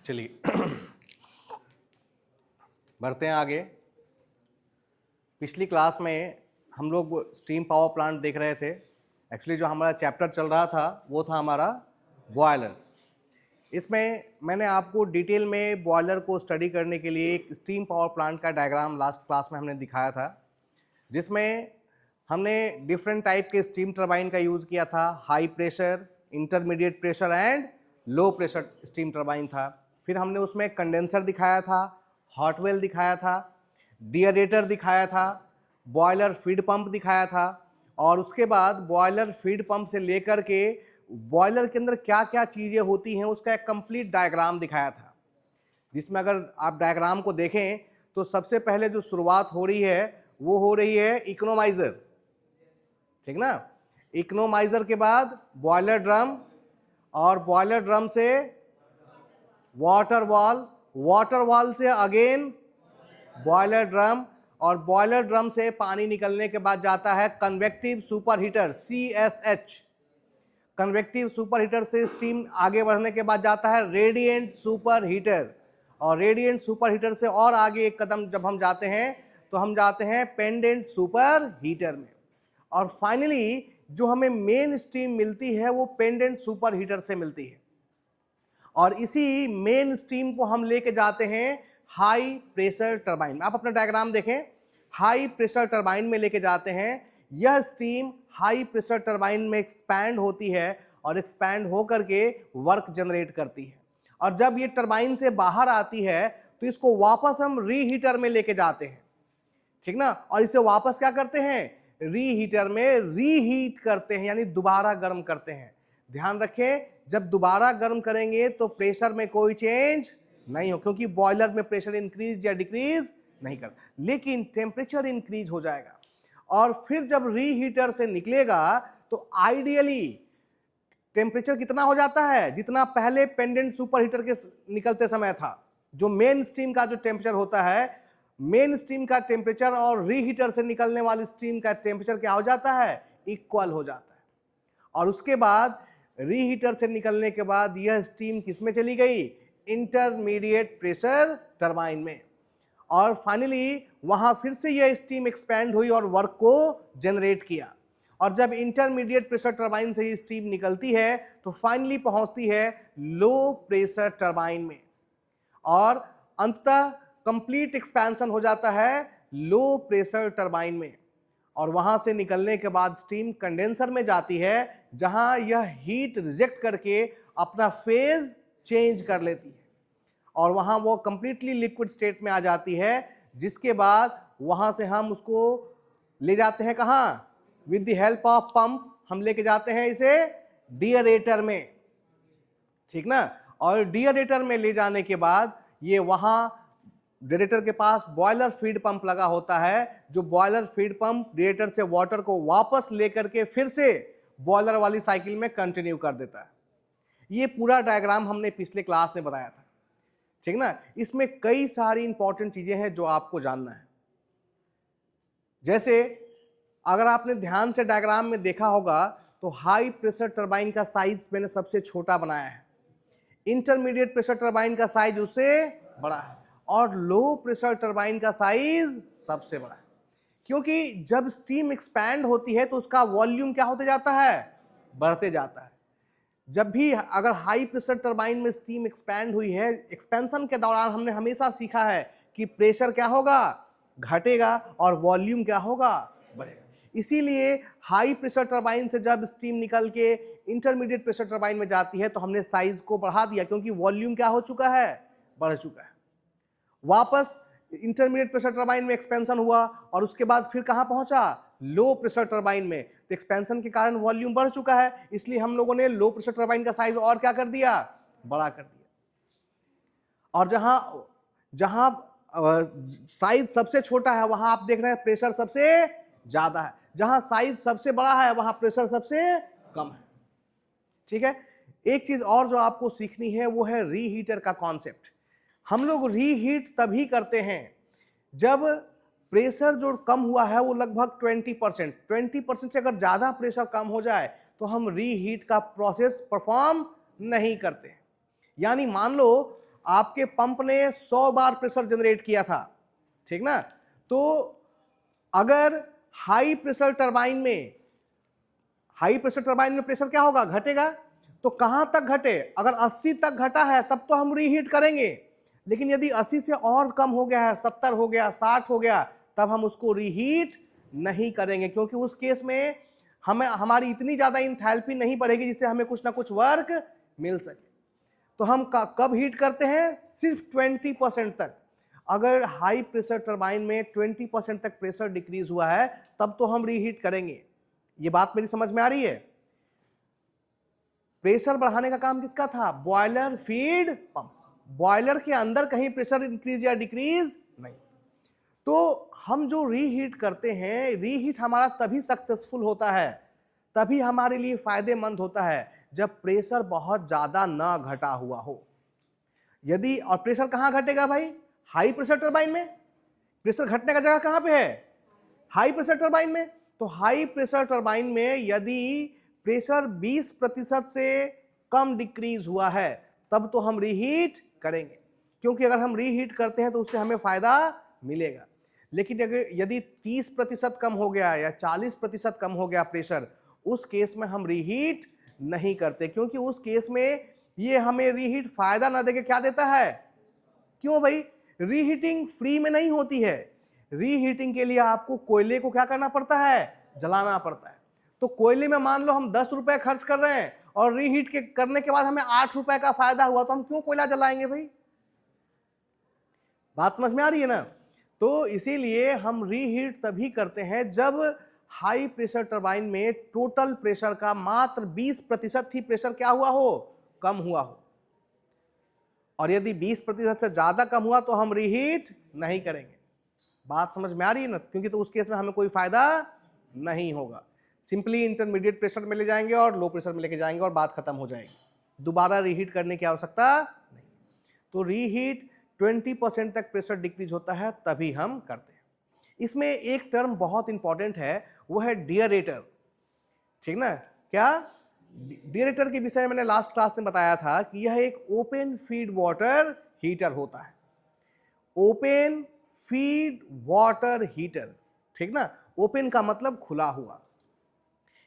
चलिए बढ़ते हैं आगे। पिछली क्लास में हम लोग स्टीम पावर प्लांट देख रहे थे। एक्चुअली जो हमारा चैप्टर चल रहा था वो था हमारा बॉयलर। इसमें मैंने आपको डिटेल में बॉयलर को स्टडी करने के लिए एक स्टीम पावर प्लांट का डायग्राम लास्ट क्लास में हमने दिखाया था, जिसमें हमने डिफरेंट टाइप के स्टीम टरबाइन का यूज़ किया था। High pressure, intermediate pressure and low pressure steam turbine था। फिर हमने उसमें कंडेंसर दिखाया था, हॉट वेल दिखाया था, डिएरेटर दिखाया था, बॉयलर फीड पंप दिखाया था, और उसके बाद बॉयलर फीड पंप से लेकर के बॉयलर के अंदर क्या क्या चीज़ें होती हैं उसका एक कंप्लीट डायग्राम दिखाया था। जिसमें अगर आप डायग्राम को देखें तो सबसे पहले जो शुरुआत हो रही है वो हो रही है इकोनोमाइजर, ठीक ना। इकोनोमाइजर के बाद बॉयलर ड्रम, और बॉयलर ड्रम से वाटर वॉल, वाटर वॉल से अगेन बॉयलर ड्रम, और बॉयलर ड्रम से पानी निकलने के बाद जाता है convective super heater CSH। Convective super heater से स्टीम आगे बढ़ने के बाद जाता है रेडिएंट सुपर हीटर, और रेडिएंट सुपर हीटर से और आगे एक कदम जब हम जाते हैं तो हम जाते हैं पेंडेंट सुपर हीटर में, और फाइनली जो हमें मेन स्टीम मिलती है वो पेंडेंट सुपर हीटर से मिलती है। और इसी मेन स्टीम को हम लेके जाते हैं हाई प्रेशर टरबाइन में। आप अपना डायग्राम देखें, हाई प्रेशर टरबाइन में लेके जाते हैं। यह स्टीम हाई प्रेशर टरबाइन में एक्सपैंड होती है और एक्सपैंड होकर के वर्क जनरेट करती है, और जब ये टरबाइन से बाहर आती है तो इसको वापस हम रीहीटर में लेके जाते हैं, ठीक ना। और इसे वापस क्या करते हैं, रीहीटर में रीहीट करते हैं, यानी दोबारा गर्म करते हैं। ध्यान रखें, जब दोबारा गर्म करेंगे तो प्रेशर में कोई चेंज नहीं हो, क्योंकि बॉयलर में प्रेशर इंक्रीज या डिक्रीज नहीं कर, लेकिन टेम्परेचर इंक्रीज हो जाएगा। और फिर जब रीहीटर से निकलेगा तो आइडियली टेम्परेचर कितना हो जाता है, जितना पहले पेंडेंट सुपर हीटर के निकलते समय था। जो मेन स्टीम का जो टेम्परेचर होता है, मेन स्टीम का टेम्परेचर और रीहीटर से निकलने वाली स्टीम का टेम्परेचर क्या हो जाता है, इक्वल हो जाता है। और उसके बाद रीहीटर से निकलने के बाद यह स्टीम किस में चली गई, इंटरमीडिएट प्रेशर टरबाइन में, और फाइनली वहां फिर से यह स्टीम एक्सपैंड हुई और वर्क को जनरेट किया। और जब इंटरमीडिएट प्रेशर टरबाइन से ये स्टीम निकलती है तो फाइनली पहुंचती है लो प्रेशर टरबाइन में, और अंततः कंप्लीट एक्सपेंशन हो जाता है लो प्रेशर टरबाइन में। और वहां से निकलने के बाद स्टीम कंडेंसर में जाती है, जहां यह हीट रिजेक्ट करके अपना फेज चेंज कर लेती है, और वहां वो कंप्लीटली लिक्विड स्टेट में आ जाती है। जिसके बाद वहां से हम उसको ले जाते हैं कहाँ, with the help of pump हम लेके जाते हैं इसे डिएरेटर में, ठीक ना। और डिएरेटर में ले जाने के बाद ये वहां डिएरेटर के पास बॉयलर फीड पंप लगा होता है, जो बॉयलर फीड पंप डिएरेटर से वाटर को वापस लेकर के फिर से बॉयलर वाली साइकिल में कंटिन्यू कर देता है। ये पूरा डायग्राम हमने पिछले क्लास में बताया था, ठीक ना। इसमें कई सारी इंपॉर्टेंट चीजें हैं जो आपको जानना है। जैसे अगर आपने ध्यान से डायग्राम में देखा होगा तो हाई प्रेशर टरबाइन का साइज मैंने सबसे छोटा बनाया है, इंटरमीडिएट प्रेशर टरबाइन का साइज उससे बड़ा है, और लो प्रेशर टरबाइन का साइज सबसे बड़ा है। क्योंकि जब स्टीम एक्सपैंड होती है तो उसका वॉल्यूम क्या होते जाता है, बढ़ते जाता है। जब भी अगर हाई प्रेशर टरबाइन में स्टीम एक्सपैंड हुई है, एक्सपेंशन के दौरान हमने हमेशा सीखा है कि प्रेशर क्या होगा, घटेगा, और वॉल्यूम क्या होगा, बढ़ेगा। इसीलिए हाई प्रेशर टरबाइन से जब स्टीम निकल के इंटरमीडिएट प्रेशर टरबाइन में जाती है तो हमने साइज को बढ़ा दिया, क्योंकि वॉल्यूम क्या हो चुका है, बढ़ चुका है। वापस इंटरमीडिएट प्रेशर टरबाइन में एक्सपेंशन हुआ, और उसके बाद फिर कहां पहुंचा, लो प्रेशर टरबाइन में। तो एक्सपेंशन के कारण वॉल्यूम बढ़ चुका है, इसलिए हम लोगों ने लो प्रेशर टरबाइन का साइज और क्या कर दिया, बड़ा कर दिया। और जहां जहां साइज सबसे छोटा है वहां आप देख रहे हैं प्रेशर सबसे ज्यादा है, जहां साइज सबसे बड़ा है वहां प्रेशर सबसे कम है, ठीक है। एक चीज और जो आपको सीखनी है वो है रीहीटर का कॉन्सेप्ट। हम लोग रीहीट तभी करते हैं जब प्रेशर जो कम हुआ है वो लगभग 20% से अगर ज़्यादा प्रेशर कम हो जाए तो हम रीहीट का प्रोसेस परफॉर्म नहीं करते। यानी मान लो आपके पंप ने 100 बार प्रेशर जनरेट किया था, ठीक ना। तो अगर हाई प्रेशर टरबाइन में प्रेशर क्या होगा, घटेगा। तो कहां तक घटे, अगर 80 तक घटा है तब तो हम रीहीट करेंगे, लेकिन यदि 80 से और कम हो गया है, 70 हो गया, 60 हो गया, तब हम उसको रीहीट नहीं करेंगे, क्योंकि उस केस में हमारी इतनी ज्यादा इंथैल्पी नहीं बढ़ेगी जिससे हमें कुछ ना कुछ वर्क मिल सके। तो हम कब हीट करते हैं, सिर्फ 20% तक। अगर हाई प्रेशर टरबाइन में 20% तक प्रेशर डिक्रीज हुआ है तब तो हम रीहीट करेंगे। ये बात मेरी समझ में आ रही है। प्रेशर बढ़ाने का काम किसका था, बॉयलर फीड पंप। बॉयलर के अंदर कहीं प्रेशर इंक्रीज या डिक्रीज नहीं। तो हम जो रीहीट करते हैं, रीहीट हमारा तभी सक्सेसफुल होता है, तभी हमारे लिए फायदेमंद होता है जब प्रेशर बहुत ज्यादा ना घटा हुआ हो। यदि, और प्रेशर कहां घटेगा भाई, हाई प्रेशर टरबाइन में। प्रेशर घटने का जगह कहां पे है, हाई प्रेशर टरबाइन में। तो हाई प्रेशर टरबाइन में यदि प्रेशर 20% से कम डिक्रीज हुआ है तब तो हम रीहीट करेंगे, क्योंकि अगर हम रीहीट करते हैं तो उससे हमें फायदा मिलेगा। लेकिन अगर यदि 30% कम हो गया या 40% कम हो गया प्रेशर, उस केस में हम रीहीट नहीं करते, क्योंकि उस केस में ये हमें रीहीट फायदा ना देके क्या देता है। क्यों भाई, रीहीटिंग फ्री में नहीं होती है। रीहीटिंग के लिए आपको कोयले को क्या करना पड़ता है, जलाना पड़ता है। तो कोयले में मान लो हम 10 रुपए खर्च कर रहे हैं और रीहीट करने के बाद हमें 8 रुपए का फायदा हुआ, तो हम क्यों कोयला जलाएंगे भाई। बात समझ में आ रही है ना। तो इसीलिए हम रीहीट तभी करते हैं जब हाई प्रेशर टरबाइन में टोटल प्रेशर का मात्र 20% ही प्रेशर क्या हुआ हो, कम हुआ हो। और यदि 20% से ज्यादा कम हुआ तो हम रीहीट नहीं करेंगे। बात समझ में आ रही है ना, क्योंकि तो उस केस में हमें कोई फायदा नहीं होगा। सिंपली इंटरमीडिएट प्रेशर में ले जाएंगे और लो प्रेशर में लेके जाएंगे और बात खत्म हो जाएगी, दोबारा रीहीट करने की आवश्यकता नहीं। तो रीहीट 20% तक प्रेशर डिक्रीज होता है तभी हम करते हैं। इसमें एक टर्म बहुत इंपॉर्टेंट है, वो है डियरेटर, ठीक ना। क्या, डियरेटर के विषय में मैंने लास्ट क्लास में बताया था कि यह एक ओपन फीड वाटर हीटर होता है। ओपन फीड वाटर हीटर, ठीक ना। ओपन का मतलब खुला हुआ।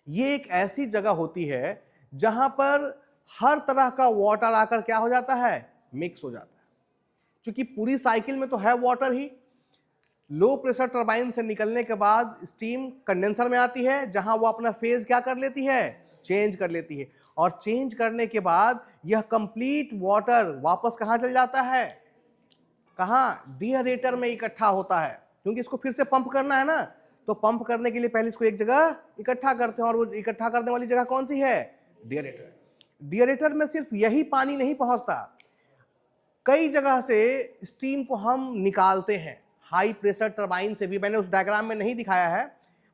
ये एक ऐसी जगह होती है जहां पर हर तरह का वाटर आकर क्या हो जाता है, मिक्स हो जाता है। क्योंकि पूरी साइकिल में तो है वाटर ही। लो प्रेशर टरबाइन से निकलने के बाद स्टीम कंडेंसर में आती है, जहां वो अपना फेज क्या कर लेती है, चेंज कर लेती है। और चेंज करने के बाद यह कंप्लीट वाटर वापस कहां चल जाता है, कहां, डियरेटर में इकट्ठा होता है। क्योंकि इसको फिर से पंप करना है ना, तो पंप करने के लिए पहले इसको एक जगह इकट्ठा करते हैं, और वो इकट्ठा करने वाली जगह कौन सी है, डियरेटर। डियरेटर में सिर्फ यही पानी नहीं पहुंचता, कई जगह से स्टीम को हम निकालते हैं। हाई प्रेशर टरबाइन से भी, मैंने उस डायग्राम में नहीं दिखाया है,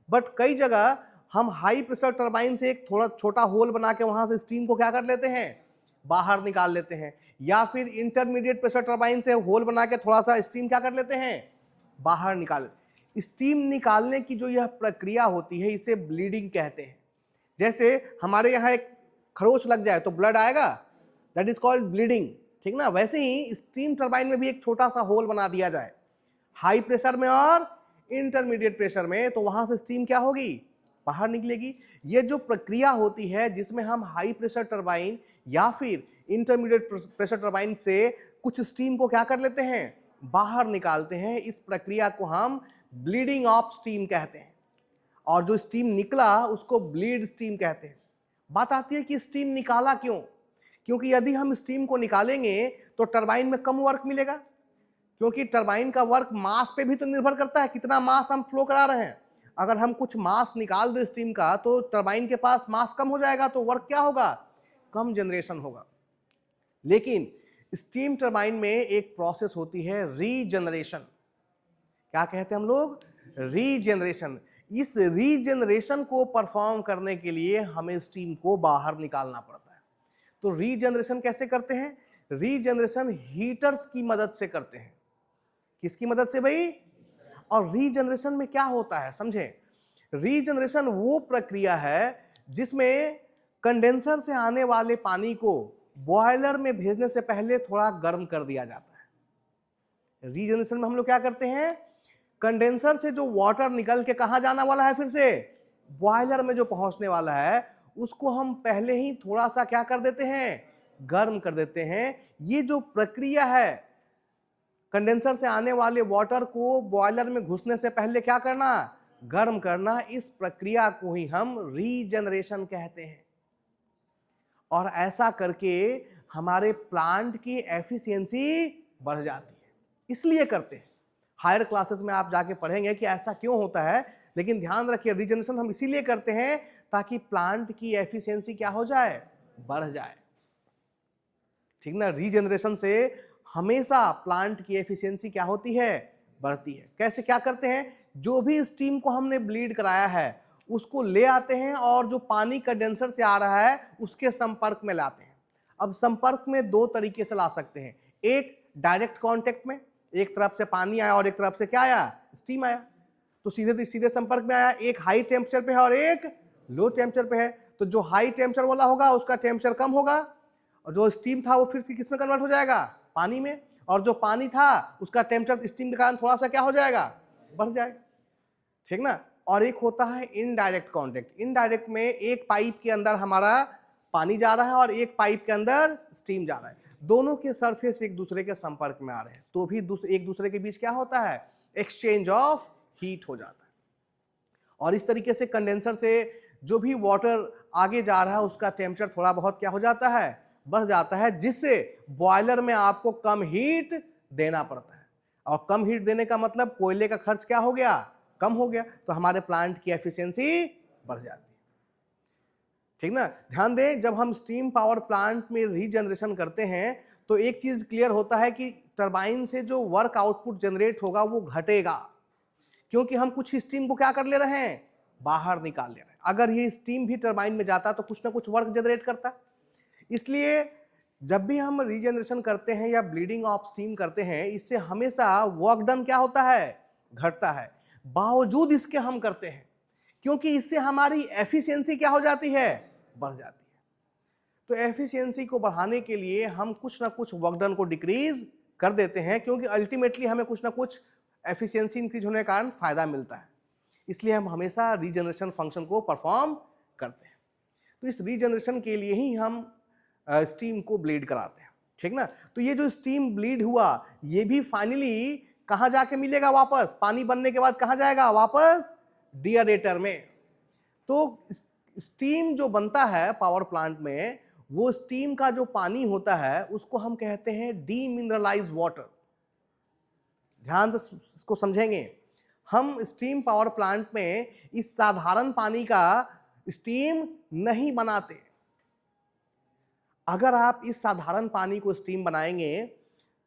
बट कई जगह हम हाई प्रेशर टरबाइन से एक थोड़ा छोटा होल बना के वहां से स्टीम को क्या कर लेते हैं, बाहर निकाल लेते हैं। या फिर इंटरमीडिएट प्रेशर टरबाइन से होल बना के थोड़ा सा स्टीम क्या कर लेते हैं, बाहर निकाल। स्टीम निकालने की जो यह प्रक्रिया होती है इसे ब्लीडिंग कहते हैं। जैसे हमारे यहाँ एक खरोच लग जाए तो ब्लड आएगा, दैट इज कॉल्ड ब्लीडिंग, ठीक ना। वैसे ही स्टीम टरबाइन में भी एक छोटा सा होल बना दिया जाए हाई प्रेशर में और इंटरमीडिएट प्रेशर में, तो वहां से स्टीम क्या होगी, बाहर निकलेगी। ये जो प्रक्रिया होती है जिसमें हम हाई प्रेशर टरबाइन या फिर इंटरमीडिएट प्रेशर टरबाइन से कुछ स्टीम को क्या कर लेते हैं, बाहर निकालते हैं, इस प्रक्रिया को हम ब्लीडिंग ऑफ स्टीम कहते हैं। और जो स्टीम निकला उसको ब्लीड स्टीम कहते हैं। बात आती है कि स्टीम निकाला क्यों, क्योंकि यदि हम स्टीम को निकालेंगे तो टरबाइन में कम वर्क मिलेगा, क्योंकि टरबाइन का वर्क मास पे भी तो निर्भर करता है, कितना मास हम फ्लो करा रहे हैं। अगर हम कुछ मास निकाल दें स्टीम का तो टरबाइन के पास मास कम हो जाएगा, तो वर्क क्या होगा, कम जनरेशन होगा। लेकिन स्टीम टरबाइन में एक प्रोसेस होती है रीजनरेशन, क्या कहते हैं हम लोग, रीजनरेशन। इस रीजनरेशन को परफॉर्म करने के लिए हमें स्टीम को बाहर निकालना पड़ता है। तो रीजनरेशन कैसे करते हैं, रीजनरेशन हीटर्स की मदद से करते हैं। किसकी मदद से भाई, और रीजनरेशन में क्या होता है समझे। रीजनरेशन वो प्रक्रिया है जिसमें कंडेंसर से आने वाले पानी को बॉयलर में भेजने से पहले थोड़ा गर्म कर दिया जाता है। रीजनरेशन में हम लोग क्या करते हैं, कंडेंसर से जो वाटर निकल के कहां जाना वाला है, फिर से बॉयलर में जो पहुंचने वाला है, उसको हम पहले ही थोड़ा सा क्या कर देते हैं, गर्म कर देते हैं। ये जो प्रक्रिया है, कंडेंसर से आने वाले वाटर को बॉयलर में घुसने से पहले क्या करना, गर्म करना, इस प्रक्रिया को ही हम रीजनरेशन कहते हैं। और ऐसा करके हमारे प्लांट की एफिशिएंसी बढ़ जाती है, इसलिए करते हैं। हायर क्लासेस में आप जाके पढ़ेंगे कि ऐसा क्यों होता है, लेकिन ध्यान रखिए रीजनरेशन हम इसीलिए करते हैं ताकि प्लांट की एफिशिएंसी क्या हो जाए, बढ़ जाए, ठीक ना। रीजनरेशन से हमेशा प्लांट की एफिशिएंसी क्या होती है, बढ़ती है। कैसे, क्या करते हैं, जो भी स्टीम को हमने ब्लीड कराया है उसको ले आते हैं और जो पानी कंडेंसर से आ रहा है उसके संपर्क में लाते हैं। अब संपर्क में दो तरीके से ला सकते हैं, एक डायरेक्ट कांटेक्ट में, एक तरफ से पानी आया और एक तरफ से क्या आया, स्टीम आया, तो सीधे सीधे संपर्क में आया। एक हाई टेम्परेचर पे है और एक लो टेम्परेचर पे है, तो जो हाई टेम्परेचर वाला होगा उसका टेम्परेचर कम होगा और जो स्टीम था वो फिर से किस में कन्वर्ट हो जाएगा, पानी में, और जो पानी था उसका टेम्परेचर स्टीम के कारण थोड़ा सा क्या हो जाएगा, बढ़ जाएगा, ठीक ना। और एक होता है इनडायरेक्ट कांटेक्ट। इनडायरेक्ट में एक पाइप के अंदर हमारा पानी जा रहा है और एक पाइप के अंदर स्टीम जा रहा है, दोनों के सरफेस एक दूसरे के संपर्क में आ रहे हैं, तो भी एक दूसरे के बीच क्या होता है, एक्सचेंज ऑफ हीट हो जाता है। और इस तरीके से कंडेंसर से जो भी वाटर आगे जा रहा है उसका टेम्परेचर थोड़ा बहुत क्या हो जाता है, बढ़ जाता है, जिससे बॉयलर में आपको कम हीट देना पड़ता है। और कम हीट देने का मतलब कोयले का खर्च क्या हो गया, कम हो गया, तो हमारे प्लांट की एफिशिएंसी बढ़ जाती है, ठीक ना। ध्यान दें, जब हम स्टीम पावर प्लांट में रीजनरेशन करते हैं तो एक चीज क्लियर होता है कि टरबाइन से जो वर्क आउटपुट जनरेट होगा वो घटेगा, क्योंकि हम कुछ स्टीम को क्या कर ले रहे हैं, बाहर निकाल ले रहे हैं। अगर ये स्टीम भी टरबाइन में जाता तो कुछ ना कुछ वर्क जनरेट करता। इसलिए जब भी हम रीजनरेशन करते हैं या ब्लीडिंग ऑफ स्टीम करते हैं, इससे हमेशा वर्क डन क्या होता है, घटता है। बावजूद इसके हम करते हैं क्योंकि इससे हमारी एफिशिएंसी क्या हो जाती है, बढ़ जाती है। तो एफिशिएंसी को बढ़ाने के लिए हम कुछ ना कुछ वर्क डन को डिक्रीज कर देते हैं, क्योंकि अल्टीमेटली हमें कुछ ना कुछ एफिशिएंसी इंक्रीज होने के कारण फायदा मिलता है, इसलिए हम हमेशा रीजनरेशन फंक्शन को परफॉर्म करते हैं। तो इस रीजनरेशन के लिए ही हम स्टीम को ब्लीड कराते हैं, ठीक ना। तो ये जो स्टीम ब्लीड हुआ ये भी फाइनली कहां जाके मिलेगा, वापस पानी बनने के बाद कहां जाएगा, वापस डिएरेटर में। तो स्टीम जो बनता है पावर प्लांट में, वो स्टीम का जो पानी होता है उसको हम कहते हैं डीमिनरलाइज वाटर। ध्यान से इसको समझेंगे, हम स्टीम पावर प्लांट में इस साधारण पानी का स्टीम नहीं बनाते। अगर आप इस साधारण पानी को स्टीम बनाएंगे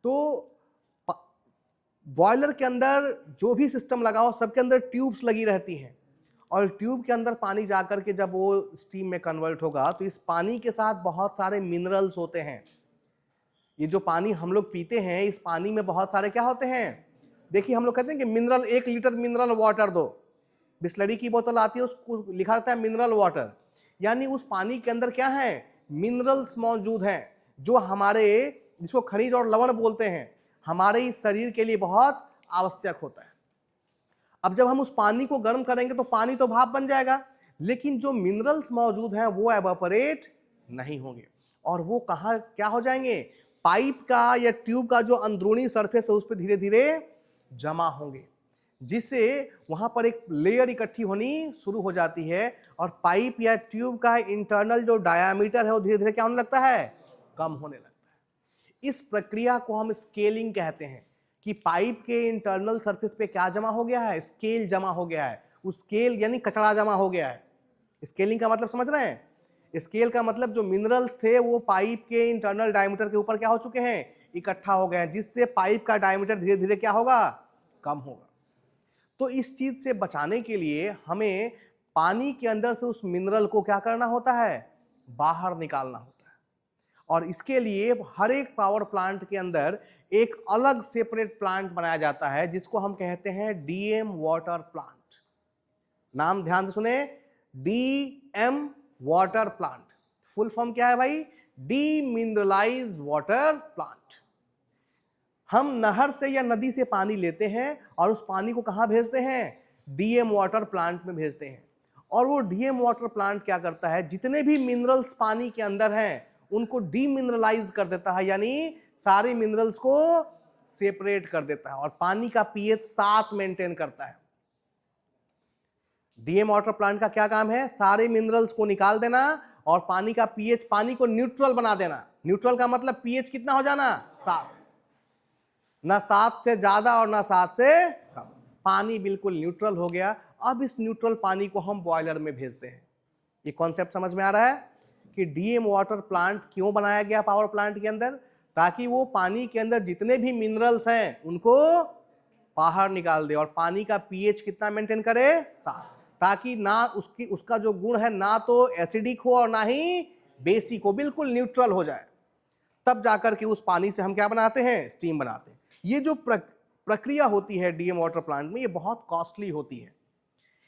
तो बॉयलर के अंदर जो भी सिस्टम लगा हो सबके अंदर ट्यूब्स लगी रहती हैं, और ट्यूब के अंदर पानी जाकर के जब वो स्टीम में कन्वर्ट होगा तो इस पानी के साथ बहुत सारे मिनरल्स होते हैं। ये जो पानी हम लोग पीते हैं, इस पानी में बहुत सारे क्या होते हैं, देखिए हम लोग कहते हैं कि मिनरल, 1 लीटर मिनरल वाटर दो, बिस्लरी की बोतल आती है उसको लिखा रहता है मिनरल वाटर, यानी उस पानी के अंदर क्या है, मिनरल्स मौजूद हैं, जो हमारे, जिसको खनिज और लवण बोलते हैं, हमारे इस शरीर के लिए बहुत आवश्यक होता है। अब जब हम उस पानी को गर्म करेंगे तो पानी तो भाप बन जाएगा, लेकिन जो मिनरल्स मौजूद हैं वो एवापोरेट नहीं होंगे, और वो कहाँ क्या हो जाएंगे, पाइप का या ट्यूब का जो अंदरूनी सरफेस है उस पर धीरे धीरे जमा होंगे, जिससे वहां पर एक लेयर इकट्ठी होनी शुरू हो जाती है, और पाइप या ट्यूब का इंटरनल जो डायामीटर है वो धीरे धीरे क्या होने लगता है, कम होने लगता है। इस प्रक्रिया को हम स्केलिंग कहते हैं, कि पाइप के इंटरनल सरफेस पे क्या जमा हो गया है, स्केल जमा हो गया है। उस स्केल यानी कचरा जमा हो गया है। स्केलिंग का मतलब समझ रहे हैं, स्केल का मतलब जो मिनरल्स थे वो पाइप के इंटरनल डायमीटर के ऊपर क्या हो चुके हैं, इकट्ठा हो गए हैं, जिससे पाइप का डायमीटर धीरे धीरे क्या होगा, कम होगा। तो इस चीज से बचाने के लिए हमें पानी के अंदर से उस मिनरल को क्या करना होता है, बाहर निकालना होता है। और इसके लिए हर एक पावर प्लांट के अंदर एक अलग सेपरेट प्लांट बनाया जाता है, जिसको हम कहते हैं डीएम वाटर प्लांट। नाम ध्यान से सुने, DM water plant, full form क्या है भाई, डीमिनरलाइज्ड वाटर प्लांट। हम नहर से या नदी से पानी लेते हैं और उस पानी को कहां भेजते हैं? डीएम वाटर प्लांट में भेजते हैं। और वो डीएम वाटर प्लांट क्या करता है? जितने भी मिनरल्स पानी के अंदर हैं उनको डीमिनरलाइज कर देता है, यानी सारे मिनरल्स को सेपरेट कर देता है और पानी का पीएच 7 मेंटेन करता है। डीएम वाटर प्लांट का क्या काम है? सारे मिनरल्स को निकाल देना और पानी का पीएच, पानी को न्यूट्रल बना देना। न्यूट्रल का मतलब पीएच कितना हो जाना? 7। ना 7 से ज्यादा और ना 7 से कम, पानी बिल्कुल न्यूट्रल हो गया। अब इस न्यूट्रल पानी को हम बॉयलर में भेजते हैं। ये कॉन्सेप्ट समझ में आ रहा है कि डीएम वाटर प्लांट क्यों बनाया गया पावर प्लांट के अंदर? ताकि वो पानी के अंदर जितने भी मिनरल्स हैं उनको बाहर निकाल दे और पानी का पीएच कितना मेंटेन करे? 7, ताकि ना उसका जो गुण है ना तो एसिडिक हो और ना ही बेसिक हो, बिल्कुल न्यूट्रल हो जाए। तब जाकर के उस पानी से हम क्या बनाते हैं? स्टीम बनाते हैं। ये जो प्रक्रिया होती है डीएम वाटर प्लांट में, ये बहुत कॉस्टली होती है।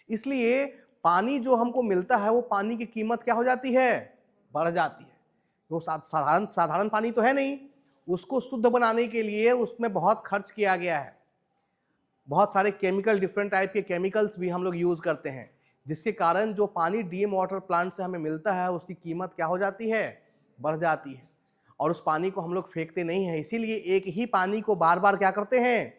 इसलिए पानी जो हमको मिलता है वो पानी की कीमत क्या हो जाती है? बढ़ जाती है। वो साधारण पानी तो है नहीं, उसको शुद्ध बनाने के लिए उसमें बहुत खर्च किया गया है। बहुत सारे केमिकल, डिफरेंट टाइप के केमिकल्स भी हम लोग यूज करते हैं, जिसके कारण जो पानी डीएम वाटर प्लांट से हमें मिलता है उसकी कीमत क्या हो जाती है? बढ़ जाती है। और उस पानी को हम लोग फेंकते नहीं हैं, इसीलिए एक ही पानी को बार बार क्या करते हैं?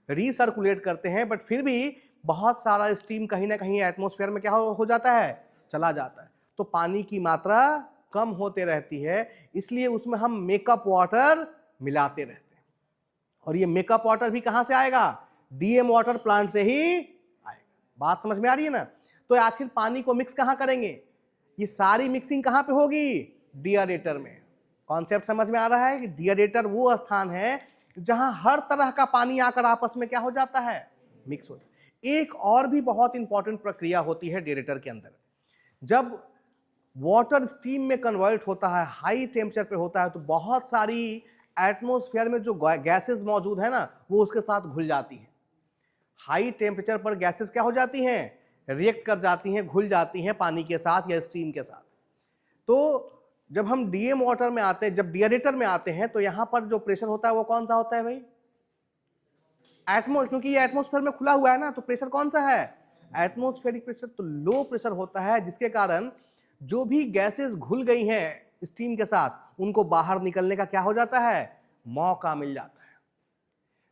रीसर्कुलेट करते हैं। बट फिर भी बहुत सारा स्टीम कहीं ना कहीं एटमॉस्फेयर में क्या हो जाता है? चला जाता है। तो पानी की मात्रा कम होते रहती है, इसलिए उसमें हम मेकअप वाटर मिलाते रहते हैं। और ये मेकअप वाटर भी कहां से आएगा? डीएम वाटर प्लांट से ही आएगा। बात समझ में आ रही है ना? तो आखिर पानी को मिक्स कहां करेंगे? ये सारी मिक्सिंग कहां पे होगी? डिएरेटर में। कॉन्सेप्ट समझ में आ रहा है कि डिएरेटर वो स्थान है जहां हर तरह का पानी आकर आपस में क्या हो जाता है? मिक्स हो जाता है। एक और भी बहुत इंपॉर्टेंट प्रक्रिया होती है डिएरेटर के अंदर। जब वाटर स्टीम में कन्वर्ट होता है, हाई टेम्परेचर पे होता है, तो बहुत सारी एटमॉस्फेयर में जो गैसेस मौजूद है ना वो उसके साथ घुल जाती है। हाई टेम्परेचर पर गैसेस क्या हो जाती हैं? रिएक्ट कर जाती हैं, घुल जाती हैं पानी के साथ या स्टीम के साथ। तो जब हम डीएम वाटर में आते हैं, जब डिएरेटर में आते हैं, तो यहां पर जो प्रेशर होता है वो कौन सा होता है भाई? क्योंकि ये एटमॉस्फेयर में खुला हुआ है ना, तो प्रेशर कौन सा है? Atmospheric pressure. तो लो प्रेशर होता है, जिसके कारण जो भी गैसेस घुल गई हैं स्टीम के साथ उनको बाहर निकलने का क्या हो जाता है? मौका मिल जाता है।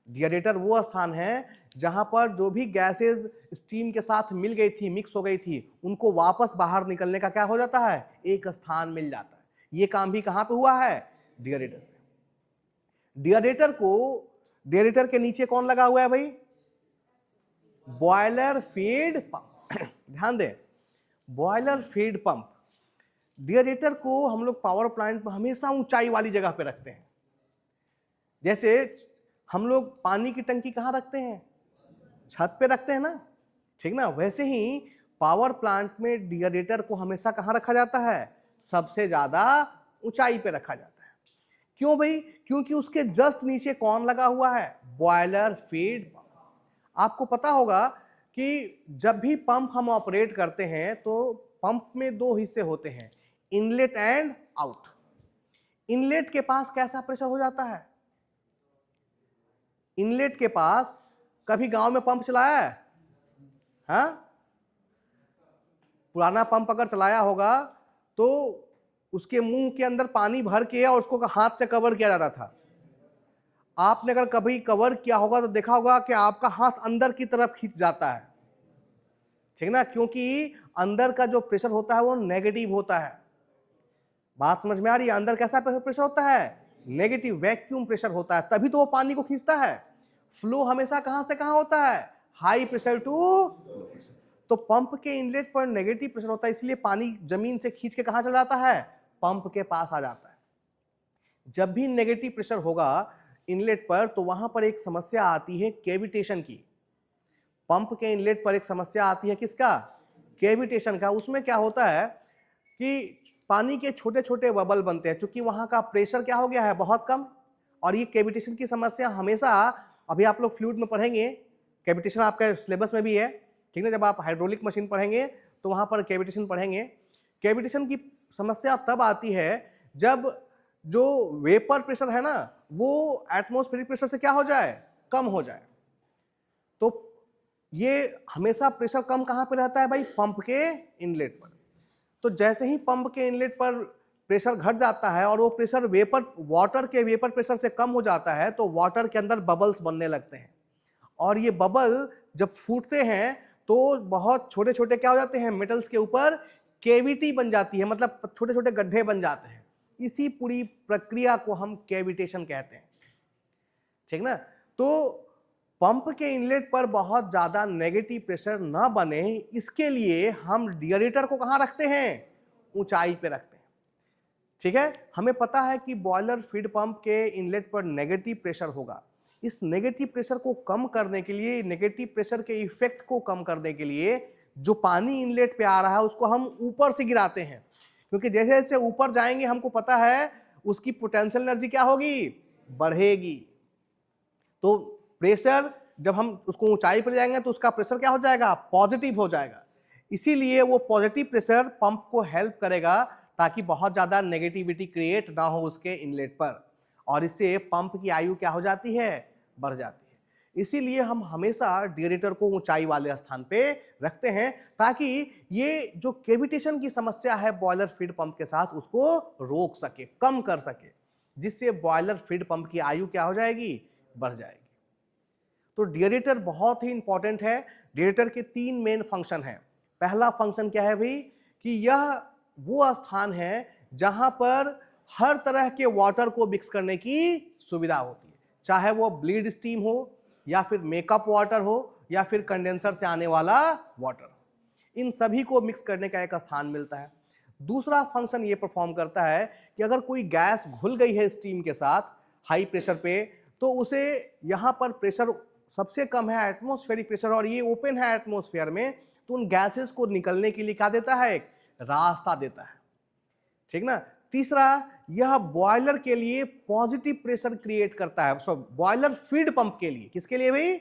डिएरेटर वो स्थान है जहां पर जो भी गैसेस स्टीम के साथ मिल गई थी, मिक्स हो गई थी, उनको वापस बाहर निकलने का क्या हो जाता है? एक स्थान मिल जाता है। ये काम भी कहां पे हुआ है? डिएरेटर पे। डिएरेटर के नीचे कौन लगा हुआ है भाई? Boiler feed pump. ध्यान दें, बॉयलर फीड पंप। डिएरेटर को हम लोग पावर प्लांट में हमेशा ऊंचाई वाली जगह पे रखते हैं। जैसे हम लोग पानी की टंकी कहां रखते हैं? छत पे रखते हैं ना, ठीक ना? वैसे ही पावर प्लांट में डिएरेटर को हमेशा कहां रखा जाता है? सबसे ज्यादा ऊंचाई पे रखा जाता है। क्यों भाई? क्योंकि उसके जस्ट नीचे कौन लगा हुआ है? Boiler feed pump. आपको पता होगा कि जब भी पंप हम ऑपरेट करते हैं तो पंप में दो हिस्से होते हैं, इनलेट एंड आउट। इनलेट के पास कैसा प्रेशर हो जाता है? इनलेट के पास, कभी गांव में पंप चलाया है? हाँ, पुराना पंप अगर चलाया होगा तो उसके मुंह के अंदर पानी भर के और उसको हाथ से कवर किया जाता था। आपने अगर कभी कवर किया होगा तो देखा होगा कि आपका हाथ अंदर की तरफ खींच जाता है, ठीक ना? क्योंकि अंदर का जो प्रेशर होता है वो नेगेटिव होता है। बात समझ में आ रही है? अंदर कैसा प्रेशर होता है? नेगेटिव, वैक्यूम प्रेशर होता है, तभी तो वो पानी को खींचता है। फ्लो हमेशा कहां से कहां होता है? High pressure to low pressure. तो पंप के इनलेट पर नेगेटिव प्रेशर होता है, इसलिए पानी जमीन से खींच के कहां चला जाता है? पंप के पास आ जाता है। जब भी नेगेटिव प्रेशर होगा इनलेट पर तो वहां पर एक समस्या आती है कैविटेशन की। पंप के इनलेट पर एक समस्या आती है किसका? कैविटेशन का। उसमें क्या होता है कि पानी के छोटे छोटे बबल बनते हैं, क्योंकि वहां का प्रेशर क्या हो गया है? बहुत कम। और ये कैविटेशन की समस्या हमेशा, अभी आप लोग फ्लूइड में पढ़ेंगे, कैविटेशन आपका सिलेबस में भी है, ठीक है? जब आप हाइड्रोलिक मशीन पढ़ेंगे तो वहां पर कैविटेशन पढ़ेंगे। कैविटेशन की समस्या तब आती है जब जो वेपर प्रेशर है ना वो एटमॉस्फेरिक प्रेशर से क्या हो जाए, कम हो जाए। तो ये हमेशा प्रेशर कम कहाँ पे रहता है भाई, पंप के इनलेट पर। तो जैसे ही पंप के इनलेट पर प्रेशर घट जाता है और वो प्रेशर वेपर वाटर के वेपर प्रेशर से कम हो जाता है तो वाटर के अंदर बबल्स बनने लगते हैं, और ये बबल जब फूटते हैं तो बहुत छोटे छोटे क्या हो जाते हैं, मेटल्स के ऊपर कैविटी बन जाती है, मतलब छोटे छोटे गड्ढे बन जाते हैं। इसी पूरी प्रक्रिया को हम कैविटेशन कहते हैं, ठीक ना। तो पंप के इनलेट पर बहुत ज्यादा नेगेटिव प्रेशर ना बने, इसके लिए हम डिएरेटर को कहां रखते हैं, ऊंचाई पे रखते हैं, ठीक है। हमें पता है कि बॉयलर फीड पंप के इनलेट पर नेगेटिव प्रेशर होगा। इस नेगेटिव प्रेशर को कम करने के लिए, नेगेटिव प्रेशर के इफेक्ट को कम करने के लिए जो पानी इनलेट पे आ रहा है उसको हम ऊपर से गिराते हैं, क्योंकि जैसे जैसे ऊपर जाएंगे हमको पता है उसकी पोटेंशियल एनर्जी क्या होगी, बढ़ेगी। तो प्रेशर जब हम उसको ऊंचाई पर ले जाएंगे तो उसका प्रेशर क्या हो जाएगा, पॉजिटिव हो जाएगा। इसीलिए वो पॉजिटिव प्रेशर पंप को हेल्प करेगा ताकि बहुत ज्यादा नेगेटिविटी क्रिएट ना हो उसके इनलेट पर, और इससे पंप की आयु क्या हो जाती है, बढ़ जाती है। इसीलिए हम हमेशा डिएरेटर को ऊंचाई वाले स्थान पे रखते हैं ताकि ये जो कैविटेशन की समस्या है बॉयलर फीड पंप के साथ उसको रोक सके, कम कर सके, जिससे बॉयलर फीड पंप की आयु क्या हो जाएगी, बढ़ जाएगी। तो डिएरेटर बहुत ही इंपॉर्टेंट है। डिएरेटर के 3 मेन फंक्शन हैं। पहला फंक्शन क्या है भाई, कि यह वो स्थान है जहां पर हर तरह के वाटर को मिक्स करने की सुविधा होती है, चाहे वो ब्लीड स्टीम हो या फिर मेकअप वाटर हो या फिर कंडेंसर से आने वाला वाटर, इन सभी को मिक्स करने का एक स्थान मिलता है। दूसरा फंक्शन ये परफॉर्म करता है कि अगर कोई गैस घुल गई है स्टीम के साथ हाई प्रेशर पे, तो उसे यहाँ पर प्रेशर सबसे कम है एटमॉस्फेरिक प्रेशर और ये ओपन है एटमॉस्फेयर में, तो उन गैसेस को निकलने के लिए क्या देता है, एक रास्ता देता है, ठीक ना। तीसरा, यह बॉयलर के लिए पॉजिटिव प्रेशर क्रिएट करता है। सो बॉयलर फीड पंप के लिए, किसके लिए भाई,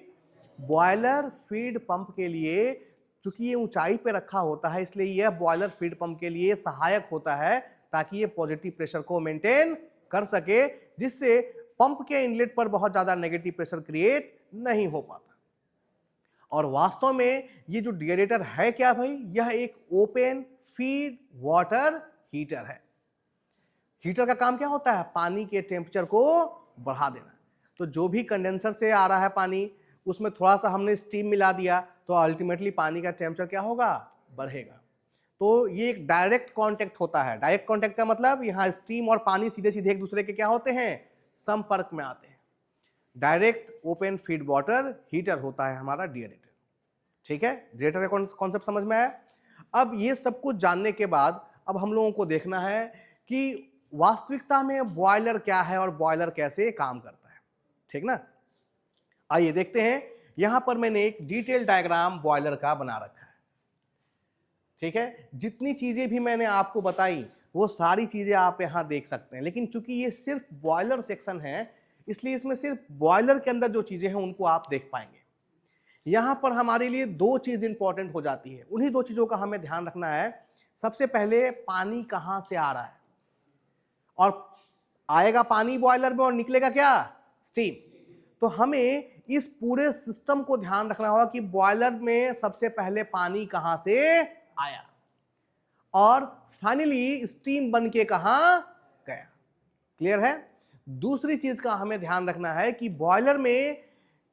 बॉयलर फीड पंप के लिए, चूंकि ये ऊंचाई पे रखा होता है इसलिए यह बॉयलर फीड पंप के लिए सहायक होता है ताकि ये पॉजिटिव प्रेशर को मेंटेन कर सके, जिससे पंप के इनलेट पर बहुत ज्यादा नेगेटिव प्रेशर क्रिएट नहीं हो पाता। और वास्तव में ये जो डिएरेटर है क्या भाई, यह एक ओपन फीड वाटर हीटर है। हीटर का काम क्या होता है, पानी के टेम्परेचर को बढ़ा देना। तो जो भी कंडेंसर से आ रहा है पानी, उसमें थोड़ा सा हमने स्टीम मिला दिया तो अल्टीमेटली पानी का टेम्परेचर क्या होगा, बढ़ेगा। तो ये एक डायरेक्ट कांटेक्ट होता है। डायरेक्ट कांटेक्ट का मतलब यहाँ स्टीम और पानी सीधे सीधे एक दूसरे के क्या होते हैं, संपर्क में आते हैं। Direct open feed water heater होता है हमारा डिएरेटर, ठीक है। डिएरेटर का कॉन्सेप्ट समझ में आया। अब ये सब कुछ जानने के बाद अब हम लोगों को देखना है कि वास्तविकता में बॉयलर क्या है और बॉयलर कैसे काम करता है, ठीक ना। आइए देखते हैं। यहां पर मैंने एक डिटेल डायग्राम बॉयलर का बना रखा है, ठीक है। जितनी चीजें भी मैंने आपको बताई वो सारी चीजें आप यहां देख सकते हैं, लेकिन चूंकि ये सिर्फ बॉयलर सेक्शन है इसलिए इसमें सिर्फ बॉयलर के अंदर जो चीजें हैं उनको आप देख पाएंगे। यहां पर हमारे लिए 2 चीज इंपॉर्टेंट हो जाती है, उन्हीं 2 चीजों का हमें ध्यान रखना है। सबसे पहले पानी कहां से आ रहा है, और आएगा पानी बॉयलर में और निकलेगा क्या, स्टीम। तो हमें इस पूरे सिस्टम को ध्यान रखना होगा कि बॉयलर में सबसे पहले पानी कहां से आया और फाइनली स्टीम बन के कहां गया। क्लियर है। दूसरी चीज का हमें ध्यान रखना है कि बॉयलर में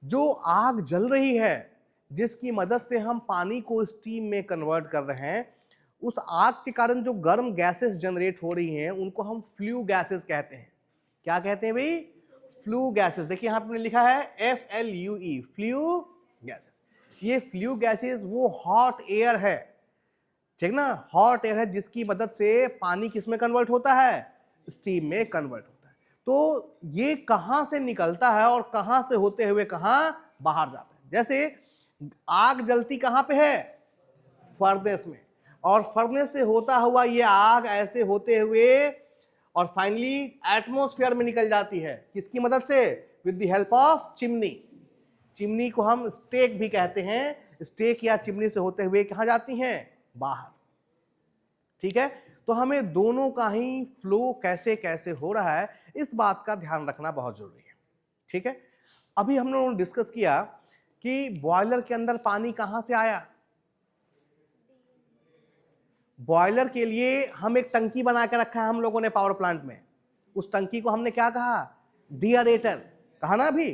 जो आग जल रही है जिसकी मदद से हम पानी को स्टीम में कन्वर्ट कर रहे हैं, उस आग के कारण जो गर्म गैसेस जनरेट हो रही हैं उनको हम फ्लू गैसेस कहते हैं। क्या कहते हैं भाई, फ्लू गैसेस। देखिए यहां पर लिखा है FLUE, फ्लू गैसेस। ये फ्लू गैसेस वो हॉट एयर है, ठीक ना, हॉट एयर है जिसकी मदद से पानी किस में कन्वर्ट होता है, स्टीम में कन्वर्ट होता है। तो ये कहां से निकलता है और कहां से होते हुए कहां बाहर जाता है। जैसे आग जलती कहां पे है, फर्नेस में, और फर्नेस से होता हुआ ये आग ऐसे होते हुए और फाइनली एटमॉस्फेयर में निकल जाती है, किसकी मदद से, with the help of chimney. Chimney को हम स्टेक भी कहते हैं। स्टेक या चिमनी से होते हुए कहां जाती हैं, बाहर, ठीक है। तो हमें दोनों का ही फ्लो कैसे कैसे हो रहा है इस बात का ध्यान रखना बहुत जरूरी है। ठीक है, अभी हम लोगों ने डिस्कस किया कि बॉयलर के अंदर पानी कहां से आया। बॉयलर के लिए हम एक टंकी बना के रखा है हम लोगों ने पावर प्लांट में। उस टंकी को हमने क्या कहा, डिएरेटर कहा ना। अभी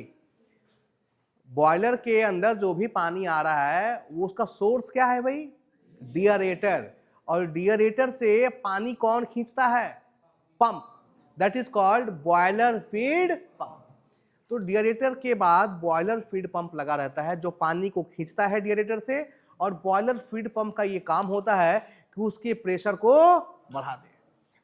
बॉयलर के अंदर जो भी पानी आ रहा है वो उसका सोर्स क्या है भाई, डिएरेटर। और डिएरेटर से पानी कौन खींचता है, pump, that is called boiler feed pump. तो डिएरेटर के बाद बॉयलर फीड पंप लगा रहता है जो पानी को खींचता है डिएरेटर से, और बॉयलर फीड पंप का ये काम होता है कि उसके प्रेशर को बढ़ा दे।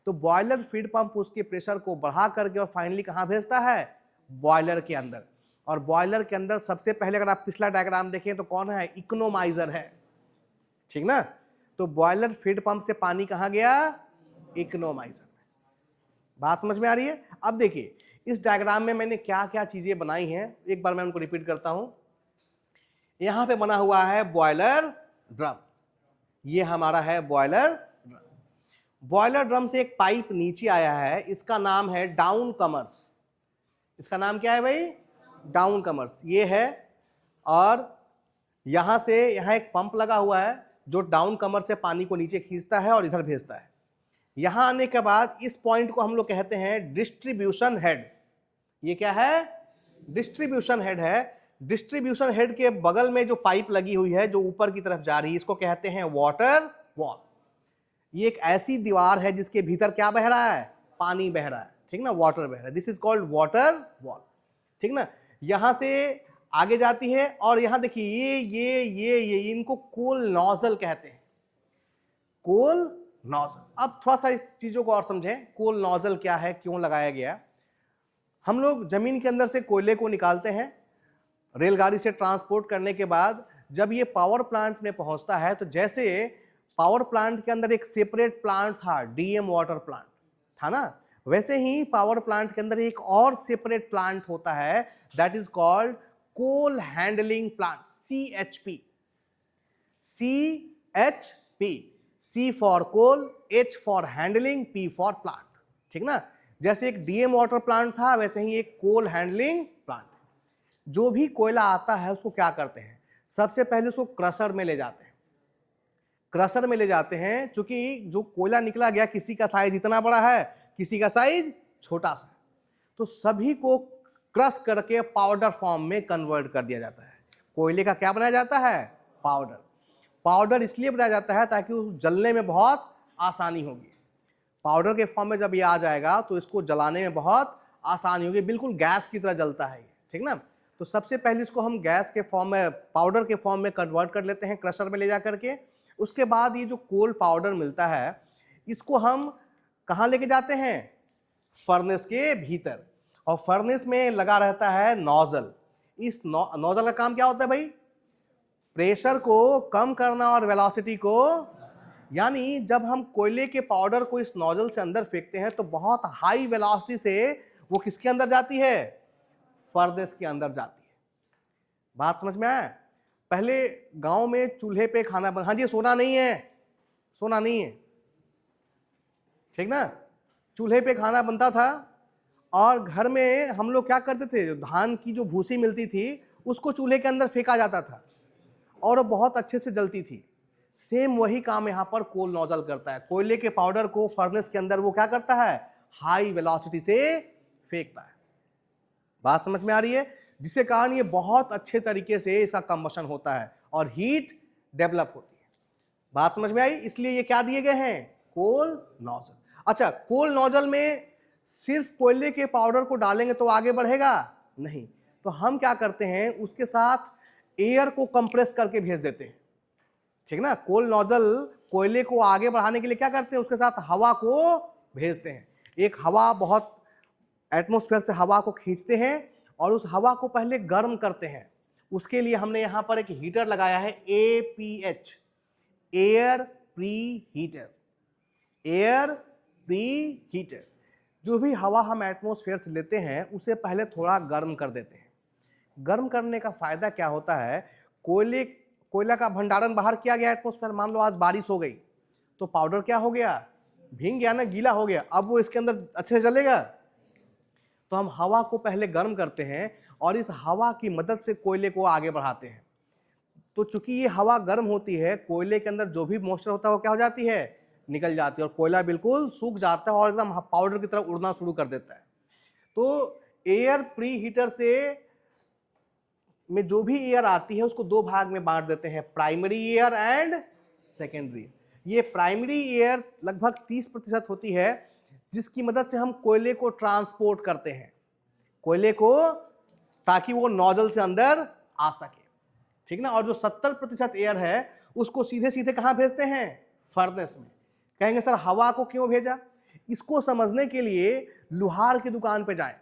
तो बॉयलर फीड पंप उसके प्रेशर को बढ़ा करके और फाइनली कहां भेजता है, बॉयलर के अंदर। और बॉयलर के अंदर सबसे पहले अगर आप पिछला डायग्राम देखें तो कौन है, इकोनोमाइजर है, ठीक ना। तो बॉयलर फीड पंप से पानी कहां गया, इकोनोमाइजर में। बात समझ में आ रही है। अब देखिए इस डायग्राम में मैंने क्या क्या चीजें बनाई हैं, एक बार मैं उनको रिपीट करता हूं। यहां पे बना हुआ है बॉयलर ड्रम, ये हमारा है बॉयलर ड्रम। बॉयलर ड्रम से एक पाइप नीचे आया है, इसका नाम है डाउन कमर्स। इसका नाम क्या है भाई, डाउन कमर्स, ये है। और यहां से यहां एक पंप लगा हुआ है जो डाउन कमर से पानी को नीचे खींचता है और इधर भेजता है। यहां आने के बाद इस पॉइंट को हम लोग कहते हैं डिस्ट्रीब्यूशन हेड। ये क्या है, डिस्ट्रीब्यूशन हेड है। डिस्ट्रीब्यूशन हेड के बगल में जो पाइप लगी हुई है जो ऊपर की तरफ जा रही है, इसको कहते हैं वाटर वॉल। ये एक ऐसी दीवार है जिसके भीतर क्या बह रहा है, पानी बह रहा है, ठीक ना, वाटर बह रहा है। This is called water wall, ठीक ना। यहां से आगे जाती है और यहां देखिए ये इनको कोल नोजल कहते हैं, कोल नोजल। अब थोड़ा सा इस चीजों को और समझें, कोल नोजल क्या है, क्यों लगाया गया। हम लोग जमीन के अंदर से कोयले को निकालते हैं, रेलगाड़ी से ट्रांसपोर्ट करने के बाद जब ये पावर प्लांट में पहुंचता है, तो जैसे पावर प्लांट के अंदर एक सेपरेट प्लांट था, डीएम वाटर प्लांट था ना, वैसे ही पावर प्लांट के अंदर एक और सेपरेट प्लांट होता है, that is called coal handling plant, CHP। CHP, C for coal, H for handling, P for plant, ठीक ना। जैसे एक डीएम वाटर प्लांट था वैसे ही एक कोल हैंडलिंग प्लांट। जो भी कोयला आता है उसको क्या करते हैं, सबसे पहले उसको क्रशर में ले जाते हैं। क्रशर में ले जाते हैं क्योंकि जो कोयला निकला गया किसी का साइज इतना बड़ा है, किसी का साइज छोटा सा, तो सभी को क्रश करके पाउडर फॉर्म में कन्वर्ट कर दिया जाता है। कोयले का क्या बनाया जाता है, पाउडर। पाउडर इसलिए बनाया जाता है ताकि उस जलने में बहुत आसानी होगी। पाउडर के फॉर्म में जब ये आ जाएगा तो इसको जलाने में बहुत आसानी होगी, बिल्कुल गैस की तरह जलता है ये, ठीक ना। तो सबसे पहले इसको हम गैस के फॉर्म में, पाउडर के फॉर्म में कन्वर्ट कर लेते हैं क्रशर में ले जा करके। उसके बाद ये जो कोल पाउडर मिलता है इसको हम कहाँ लेके जाते हैं, फर्नेस के भीतर। और फर्नेस में लगा रहता है नोजल। इस नोजल का काम क्या होता है भाई, प्रेशर को कम करना और वेलोसिटी को, यानी जब हम कोयले के पाउडर को इस नोजल से अंदर फेंकते हैं तो बहुत हाई वेलोसिटी से वो किसके अंदर जाती है, फर्नेस के अंदर जाती है। बात समझ में आया। पहले गांव में चूल्हे पे खाना बन, हाँ जी सोना नहीं है, सोना नहीं है, ठीक ना। चूल्हे पे खाना बनता था और घर में हम लोग क्या करते थे, जो धान की जो भूसी मिलती थी उसको चूल्हे के अंदर फेंका जाता था और वो बहुत अच्छे से जलती थी। सेम वही काम यहाँ पर कोल नोजल करता है। कोयले के पाउडर को फर्नेस के अंदर वो क्या करता है, हाई वेलोसिटी से फेंकता है। बात समझ में आ रही है, जिसके कारण ये बहुत अच्छे तरीके से इसका कंबशन होता है और हीट डेवलप होती है। बात समझ में आई, इसलिए ये क्या दिए गए हैं, कोल नोजल। अच्छा, कोल नोजल में सिर्फ कोयले के पाउडर को डालेंगे तो आगे बढ़ेगा नहीं, तो हम क्या करते हैं उसके साथ एयर को कंप्रेस करके भेज देते हैं, ठीक ना। कोल नोजल कोयले को आगे बढ़ाने के लिए क्या करते हैं, उसके साथ हवा को भेजते हैं। एक हवा, बहुत एटमॉस्फेयर से हवा को खींचते हैं और उस हवा को पहले गर्म करते हैं। उसके लिए हमने यहां पर एक हीटर लगाया है, APH, air pre heater. Air pre heater, जो भी हवा हम एटमॉस्फेयर से लेते हैं उसे पहले थोड़ा गर्म कर देते हैं। गर्म करने का फायदा क्या होता है, कोयला का भंडारण बाहर किया गया एटमॉस्फेयर, मान लो आज बारिश हो गई तो पाउडर क्या हो गया, भीग गया ना, गीला हो गया, अब वो इसके अंदर अच्छे से चलेगा? तो हम हवा को पहले गर्म करते हैं और इस हवा की मदद से कोयले को आगे बढ़ाते हैं। तो चूंकि ये हवा गर्म होती है, कोयले के अंदर जो भी मॉइस्चर होता है वो क्या हो जाती है, निकल जाती है, और कोयला बिल्कुल सूख जाता है और एकदम पाउडर की तरफ उड़ना शुरू कर देता है। तो एयर प्री हीटर से में जो भी एयर आती है उसको दो भाग में बांट देते हैं, प्राइमरी एयर एंड सेकेंडरी। ये प्राइमरी एयर लगभग 30% होती है, जिसकी मदद से हम कोयले को ट्रांसपोर्ट करते हैं, कोयले को, ताकि वो नोजल से अंदर आ सके, ठीक ना। और जो 70% एयर है उसको सीधे सीधे कहाँ भेजते हैं, फर्नेस में। कहेंगे सर हवा को क्यों भेजा? इसको समझने के लिए लोहार की दुकान पे जाएं,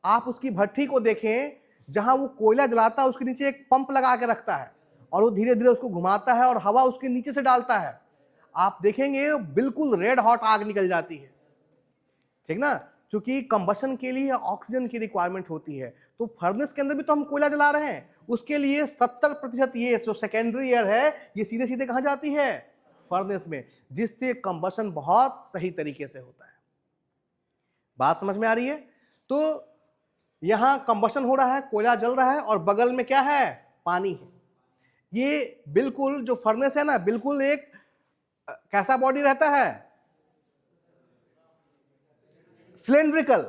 आप उसकी भट्ठी को देखें, जहां वो कोयला जलाता है उसके नीचे एक पंप लगा के रखता है और वो धीरे धीरे उसको घुमाता है और हवा उसके नीचे से डालता है। आप देखेंगे बिल्कुल रेड हॉट आग निकल जाती है, ठीक ना, क्योंकि कंबशन के लिए ऑक्सीजन की रिक्वायरमेंट होती है। तो फर्नेस के अंदर भी तो हम कोयला जला रहे हैं, उसके लिए 70% ये जो सेकेंडरी एयर है ये सीधे सीधे कहां जाती है, फर्नेस में, जिससे कंबशन बहुत सही तरीके से होता है। बात समझ में आ रही है? तो यहां कंबशन हो रहा है, कोयला जल रहा है और बगल में क्या है, पानी है। ये बिल्कुल जो फर्नेस है ना, बिल्कुल एक कैसा बॉडी रहता है, सिलेंड्रिकल,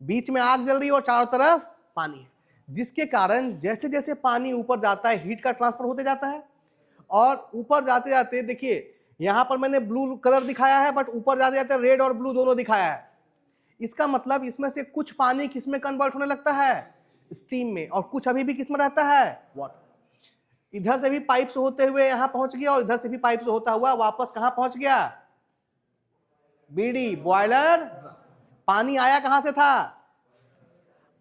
बीच में आग जल रही है और चारों तरफ पानी है, जिसके कारण जैसे जैसे पानी ऊपर जाता है हीट का ट्रांसफर होते जाता है, और ऊपर जाते जाते देखिए यहां पर मैंने ब्लू कलर दिखाया है, बट ऊपर जाते जाते रेड और ब्लू दोनों दिखाया है। इसका मतलब इसमें से कुछ पानी किस में कन्वर्ट होने लगता है, स्टीम में, और कुछ अभी भी किस में रहता है, वाटर। इधर से भी पाइप से होते हुए यहां पहुंच गया और इधर से भी पाइप से होता हुआ वापस कहां पहुंच गया, बीडी, बॉयलर। पानी आया कहां से था,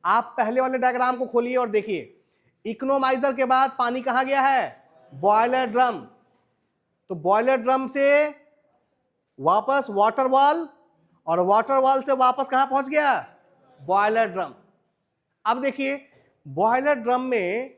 आप पहले वाले डायग्राम को खोलिए और देखिए, इकोनोमाइजर के बाद पानी कहां गया है, बॉयलर ड्रम। तो बॉयलर ड्रम से वापस वाटर वॉल और वाटर वॉल से वापस कहां पहुंच गया, बॉयलर ड्रम। अब देखिए बॉयलर ड्रम में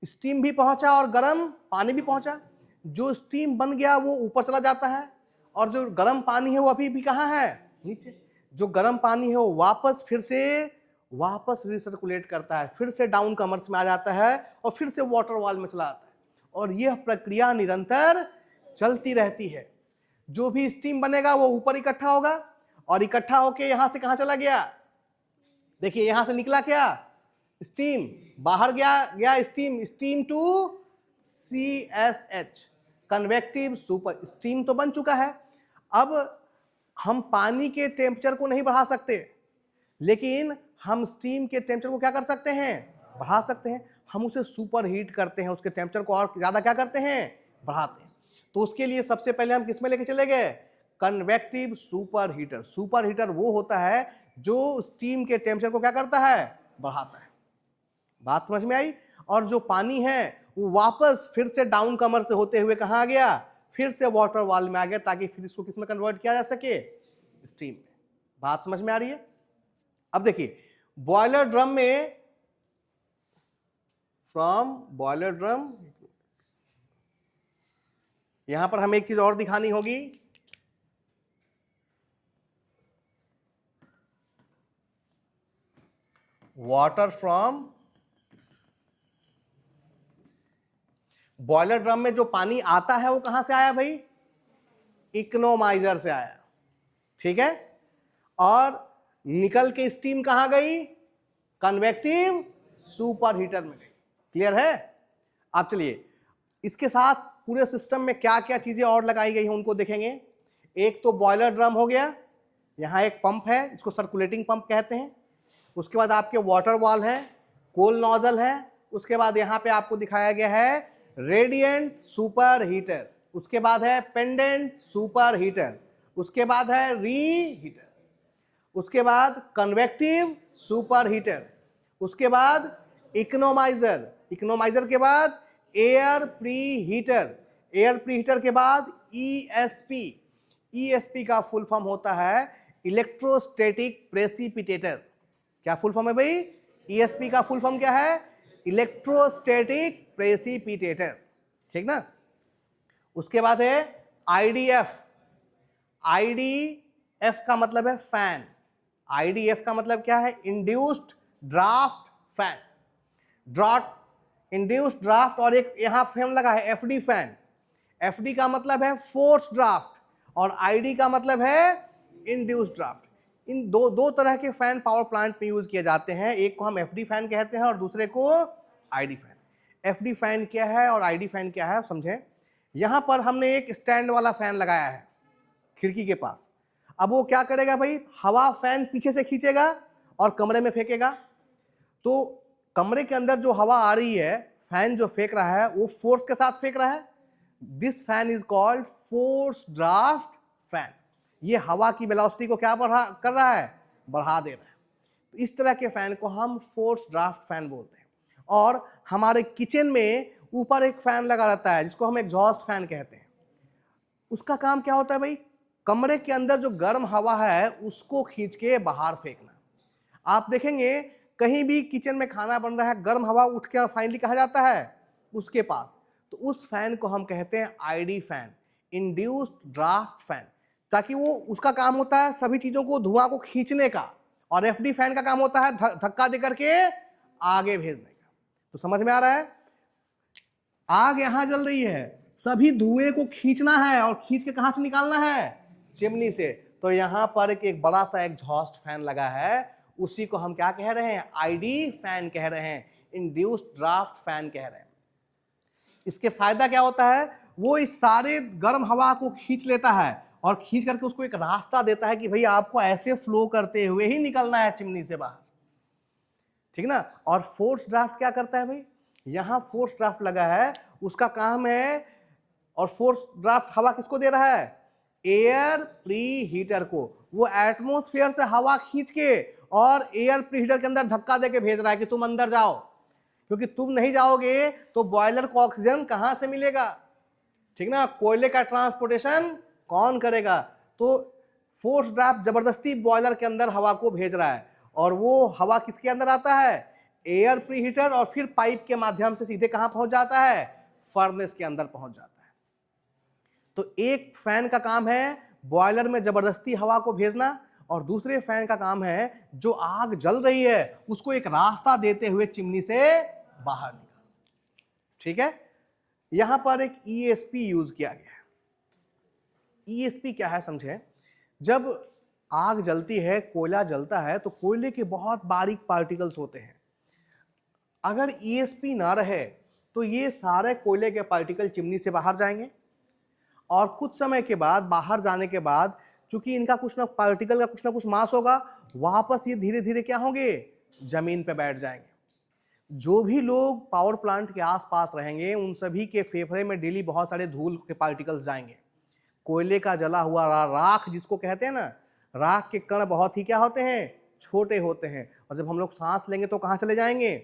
स्टीम भी पहुंचा और गर्म पानी भी पहुंचा। जो स्टीम बन गया वो ऊपर चला जाता है और जो गर्म पानी है वो अभी भी कहां है, नीचे। जो गर्म पानी है वो वापस फिर से वापस रिसर्कुलेट करता है, फिर से डाउन कमर्स में आ जाता है और फिर से वाटर वॉल में चला आता है, और यह प्रक्रिया निरंतर चलती रहती है। जो भी स्टीम बनेगा वो ऊपर इकट्ठा होगा और इकट्ठा होके यहां से कहां चला गया, देखिए यहां से निकला क्या, स्टीम, बाहर गया steam to CSH, convective super. Steam तो बन चुका है, अब हम पानी के टेम्परेचर को नहीं बढ़ा सकते, लेकिन हम स्टीम के टेम्परेचर को क्या कर सकते हैं, बढ़ा सकते हैं। हम उसे सुपर हीट करते हैं, उसके टेम्परेचर को और ज्यादा क्या करते हैं, बढ़ाते हैं। तो उसके लिए सबसे पहले हम किसमें लेके चले गए, convective super heater. Super heater वो होता है जो स्टीम के टेम्परेचर को क्या करता है, बढ़ाता है। बात समझ में आई? और जो पानी है वो वापस फिर से डाउन कमर से होते हुए कहां आ गया, फिर से वाटर वॉल में आ गया, ताकि फिर इसको किसमें कन्वर्ट किया जा सके, स्टीम में। बात समझ में आ रही है? अब देखिए बॉयलर ड्रम में, फ्रॉम बॉयलर ड्रम, यहां पर हमें एक चीज और दिखानी होगी, वाटर फ्रॉम बॉयलर ड्रम में जो पानी आता है वो कहां से आया भाई, इकोनोमाइजर से आया, ठीक है। और निकल के स्टीम कहां गई, कन्वेक्टिव सुपर हीटर में गई। क्लियर है? अब चलिए इसके साथ पूरे सिस्टम में क्या क्या चीजें और लगाई गई हैं उनको देखेंगे। एक तो बॉयलर ड्रम हो गया, यहां एक पंप है, इसको सर्कुलेटिंग पंप कहते हैं। उसके बाद आपके वाटर वॉल है, कोल नोजल है। उसके बाद यहां पे आपको दिखाया गया है रेडिएंट सुपर हीटर। उसके बाद है पेंडेंट सुपर हीटर। उसके बाद है री हीटर। उसके बाद कन्वेक्टिव सुपर हीटर। उसके बाद इकोनोमाइजर। इकोनोमाइजर के बाद air pre heater. Air pre heater के बाद ESP। ESP का फुल फॉर्म होता है इलेक्ट्रोस्टैटिक प्रेसिपिटेटर। क्या फुल फॉर्म है भाई, ESP का फुल फॉर्म क्या है, इलेक्ट्रोस्टैटिक प्रेसिपिटेटर, ठीक ना। उसके बाद है IDF। IDF का मतलब है फैन। IDF का मतलब क्या है? Induced draft fan, induced draft. और एक यहां फ्रेम लगा है FD फैन। FD का मतलब है फोर्स ड्राफ्ट और ID का मतलब है इंड्यूस्ड ड्राफ्ट। इन दो तरह के फैन पावर प्लांट में यूज किए जाते हैं, एक को हम FD फैन कहते हैं और दूसरे को ID फैन। FD फैन क्या है और ID फैन क्या है समझें। यहां पर हमने एक स्टैंड वाला फैन लगाया है खिड़की के पास। अब वो क्या करेगा भाई? हवा फैन पीछे से खींचेगा और कमरे में फेंकेगा। तो कमरे के अंदर जो हवा आ रही है, फैन जो फेंक रहा है वो फोर्स के साथ फेंक रहा है। This fan is called force draft fan. ये हवा की वेलोसिटी को क्या कर रहा है? बढ़ा दे रहा है। तो इस तरह के फैन को हम फोर्स ड्राफ्ट फैन बोलते हैं। और हमारे किचन में ऊपर एक फैन लगा रहता है जिसको हम एग्जॉस्ट फैन कहते हैं। उसका काम क्या होता है भाई? कमरे के अंदर जो गर्म हवा है उसको खींच के बाहर फेंकना। आप देखेंगे कहीं भी किचन में खाना बन रहा है, गर्म हवा उठ के फाइनली कहा जाता है उसके पास। तो उस फैन को हम कहते हैं ID fan, induced draft fan. ताकि वो उसका काम होता है सभी चीजों को, धुआं को खींचने का। और FD फैन का काम होता है धक्का देकर के आगे भेजने का। तो समझ में आ रहा है? आग यहां जल रही है, सभी धुएं को खींचना है और खींच के कहां से निकालना है? चिमनी से। तो यहां पर एक बड़ा सा एग्जॉस्ट फैन लगा है, उसी को हम क्या कह रहे हैं? ID फैन कह रहे हैं, इंड्यूस्ड ड्राफ्ट फैन कह रहे हैं। इसके फायदा क्या होता है? वो इस सारे गर्म हवा को खींच लेता है और खींच करके उसको एक रास्ता देता है कि भाई आपको ऐसे फ्लो करते हुए ही निकलना है चिमनी से बाहर, ठीक ना। और फोर्स ड्राफ्ट क्या करता है भाई? यहां फोर्स ड्राफ्ट लगा है, उसका काम है। और फोर्स ड्राफ्ट हवा किसको दे रहा है? एयर प्री हीटर को। वो एटमॉस्फेयर से हवा खींच के और एयर प्री हीटर के अंदर धक्का देके भेज रहा है कि तुम अंदर जाओ, क्योंकि तुम नहीं जाओगे तो बॉयलर को ऑक्सीजन कहां से मिलेगा, ठीक ना। कोयले का ट्रांसपोर्टेशन कौन करेगा? तो फोर्स ड्राफ्ट जबरदस्ती बॉयलर के अंदर हवा को भेज रहा है और वो हवा किसके अंदर आता है? एयर प्री हीटर, और फिर पाइप के माध्यम से सीधे कहां पहुंच जाता है? फर्नेस के अंदर पहुंच जाता है। तो एक फैन का काम है बॉयलर में जबरदस्ती हवा को भेजना, और दूसरे फैन का काम है जो आग जल रही है उसको एक रास्ता देते हुए चिमनी से बाहर निकालना, ठीक है। यहां पर एक ESP यूज किया गया है। ESP क्या है समझे। जब आग जलती है, कोयला जलता है, तो कोयले के बहुत बारीक पार्टिकल्स होते हैं। अगर ESP ना रहे तो ये सारे कोयले के पार्टिकल चिमनी से बाहर जाएंगे और कुछ समय के बाद, बाहर जाने के बाद, चूंकि इनका कुछ ना पार्टिकल का कुछ ना कुछ मास होगा, वापस ये धीरे धीरे क्या होंगे? जमीन पे बैठ जाएंगे। जो भी लोग पावर प्लांट के आसपास रहेंगे उन सभी के फेफड़े में डेली बहुत सारे धूल के पार्टिकल्स जाएंगे। कोयले का जला हुआ राख जिसको कहते हैं ना, राख के कण बहुत ही क्या होते हैं? छोटे होते हैं। और जब हम लोग सांस लेंगे तो कहाँ चले जाएंगे?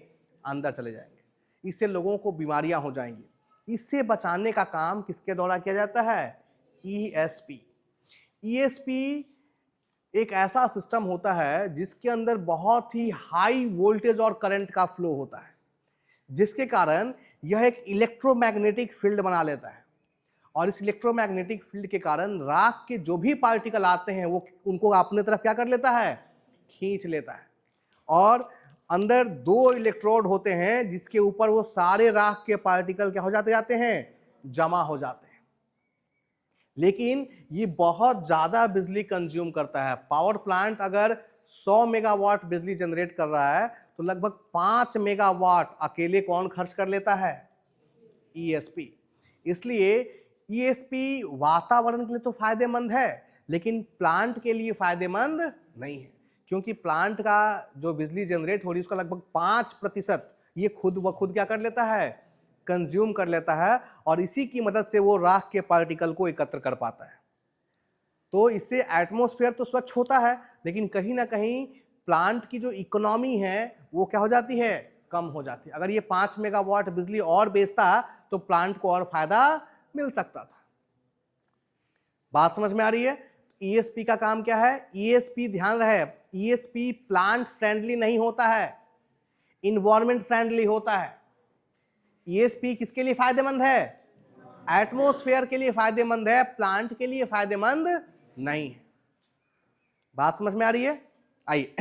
अंदर चले जाएंगे। इससे लोगों को बीमारियां हो जाएंगी। इससे बचाने का काम किसके द्वारा किया जाता है? ESP। ESP एक ऐसा सिस्टम होता है जिसके अंदर बहुत ही हाई वोल्टेज और करंट का फ्लो होता है, जिसके कारण यह एक इलेक्ट्रोमैग्नेटिक फील्ड बना लेता है। और इस इलेक्ट्रोमैग्नेटिक फील्ड के कारण राख के जो भी पार्टिकल आते हैं वो उनको अपने तरफ क्या कर लेता है? खींच लेता है। और अंदर 2 इलेक्ट्रोड होते हैं जिसके ऊपर वो सारे राख के पार्टिकल क्या हो जाते हैं? जमा हो जाते हैं। लेकिन ये बहुत ज्यादा बिजली कंज्यूम करता है। पावर प्लांट अगर 100 मेगावाट बिजली जनरेट कर रहा है तो लगभग 5 मेगावाट अकेले कौन खर्च कर लेता है? ESP। इसलिए ESP वातावरण के लिए तो फायदेमंद है, लेकिन प्लांट के लिए फायदेमंद नहीं है, क्योंकि प्लांट का जो बिजली जनरेट हो रही है उसका लगभग 5% ये खुद व खुद क्या कर लेता है? कंज्यूम कर लेता है, और इसी की मदद से वो राख के पार्टिकल को एकत्र कर पाता है। तो इससे एटमॉस्फेयर तो स्वच्छ होता है, लेकिन कहीं ना कहीं प्लांट की जो इकोनॉमी है वो क्या हो जाती है? कम हो जाती है। अगर ये 5 मेगावाट बिजली और बेचता तो प्लांट को और फायदा मिल सकता था। बात समझ में आ रही है? ESP का काम क्या है? ESP ध्यान रहे, ESP प्लांट फ्रेंडली नहीं होता है, इन्वायरमेंट फ्रेंडली होता है। ESP किसके लिए फायदेमंद है? एटमॉस्फेयर के लिए फायदेमंद है, प्लांट के लिए फायदेमंद नहीं है। बात समझ में आ रही है? आइए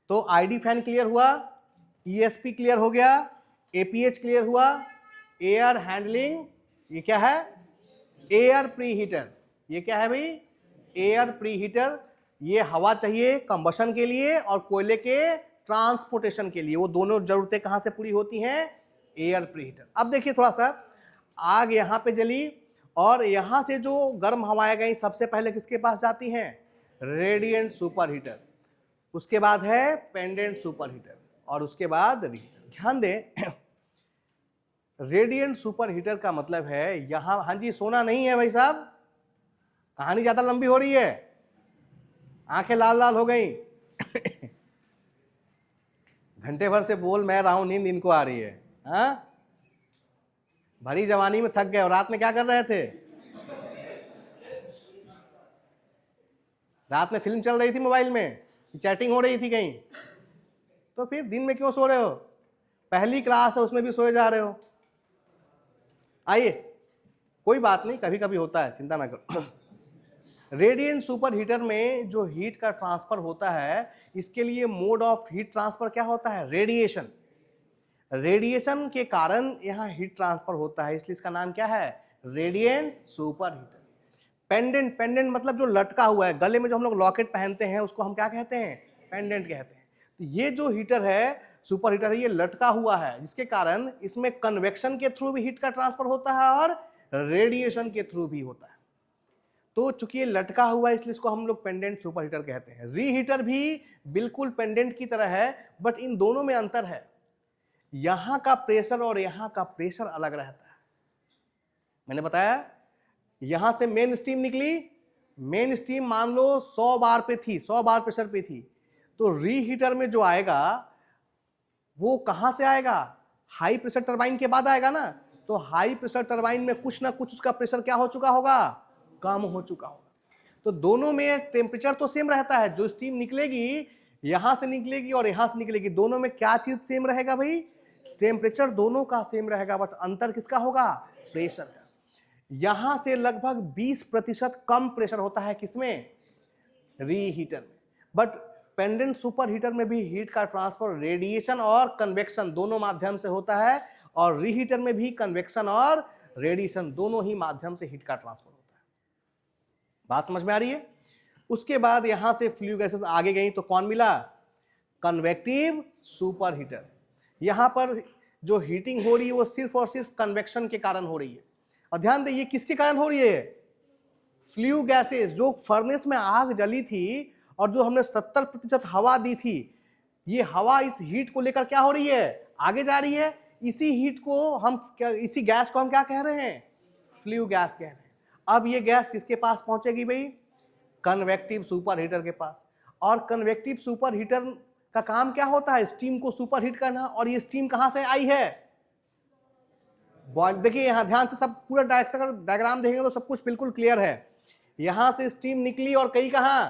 तो आईडी फैन क्लियर हुआ, ईएसपी क्लियर हो गया, एपीएच क्लियर हुआ, एयर हैंडलिंग, ये क्या है? Air pre heater. ये क्या है भाई? Air pre heater. ये हवा चाहिए कंबशन के लिए और कोयले के ट्रांसपोर्टेशन के लिए, वो दोनों जरूरतें कहां से पूरी होती हैं? Air pre heater. अब देखिए थोड़ा सा, आग यहां पे जली और यहां से जो गर्म हवाएं गई सबसे पहले किसके पास जाती हैं? Radiant super heater. उसके बाद है पेंडेंट सुपर हीटर और उसके बाद रीहीटर। ध्यान दें, रेडिएंट सुपर हीटर का मतलब है यहां, हाँ जी सोना नहीं है भाई साहब, कहानी ज्यादा लंबी हो रही है, आंखें लाल लाल हो गई घंटे भर से बोल मैं रहा हूं, नींद इनको आ रही है। हाँ, भरी जवानी में थक गए और रात में क्या कर रहे थे? रात में फिल्म चल रही थी मोबाइल में, चैटिंग हो रही थी कहीं, तो फिर दिन में क्यों सो रहे हो? पहली क्लास है उसमें भी सोए जा रहे हो। आइए, कोई बात नहीं, कभी कभी होता है, चिंता ना करो। रेडिएंट सुपर हीटर में जो हीट का ट्रांसफर होता है, इसके लिए मोड ऑफ हीट ट्रांसफर क्या होता है? रेडिएशन। रेडिएशन के कारण यहां हीट ट्रांसफर होता है, इसलिए इसका नाम क्या है? Radiant super heater. Pendant, pendant मतलब जो लटका हुआ है, गले में जो हम लोग लॉकेट पहनते हैं उसको हम क्या कहते हैं? पेंडेंट कहते हैं। तो ये जो हीटर है, सुपर हीटर है, ये लटका हुआ है, जिसके कारण इसमें कन्वेक्शन के थ्रू भी हीट का ट्रांसफर होता है और रेडिएशन के थ्रू भी होता है। तो चूंकि ये लटका हुआ है इसलिए इसको हम लोग पेंडेंट सुपर हीटर कहते हैं। रीहीटर भी बिल्कुल पेंडेंट की तरह है, बट इन दोनों में अंतर है, यहां का प्रेशर और यहां का प्रेशर अलग रहता है। मैंने बताया यहां से मेन स्टीम निकली, मेन स्टीम मान लो 100 बार पे थी, 100 बार प्रेशर पे थी, तो रीहीटर में जो आएगा वो कहां से आएगा? हाई प्रेशर टरबाइन के बाद आएगा ना। तो हाई प्रेशर टरबाइन में कुछ ना कुछ उसका प्रेशर क्या हो चुका होगा? कम हो चुका होगा। तो दोनों में टेम्परेचर तो सेम रहता है, जो स्टीम निकलेगी यहां से निकलेगी और यहां से निकलेगी, दोनों में क्या चीज सेम रहेगा भाई? टेम्परेचर दोनों का सेम रहेगा, बट अंतर किसका होगा? प्रेशर का। यहां से लगभग 20% कम प्रेशर होता है किसमें? रीहीटर में। बट पेंडेंट सुपर हीटर में भी हीट का ट्रांसफर रेडिएशन और कन्वेक्शन दोनों माध्यम से होता है, और रीहीटर में भी कन्वेक्शन और रेडिएशन दोनों ही माध्यम से हीट का ट्रांसफर होता है। बात समझ में आ रही है? उसके बाद यहां से फ्लू गैसेस आगे गई तो कौन मिला? Convective super heater. यहां पर जो हीटिंग हो रही है वो सिर्फ और सिर्फ कन्वेक्शन के कारण हो रही है। और ध्यान दें, ये किसके कारण हो रही है? Flue gases. जो फर्नेस में आग जली थी और जो हमने 70% हवा दी थी, ये हवा इस हीट को लेकर क्या हो रही है? आगे जा रही है। इसी हीट को हम क्या, इसी गैस को हम क्या कह रहे हैं? फ्लू गैस कह रहे हैं। अब ये गैस किसके पास पहुंचेगी भाई? कन्वेक्टिव सुपर हीटर के पास। और कन्वेक्टिव सुपर हीटर का काम क्या होता है? स्टीम को सुपर हीट करना। और ये स्टीम कहां से आई है? बॉयल। देखिए यहां ध्यान से, सब पूरा डायग्राम देखेंगे तो सब कुछ बिल्कुल क्लियर है। यहां से स्टीम निकली और कहीं कहां?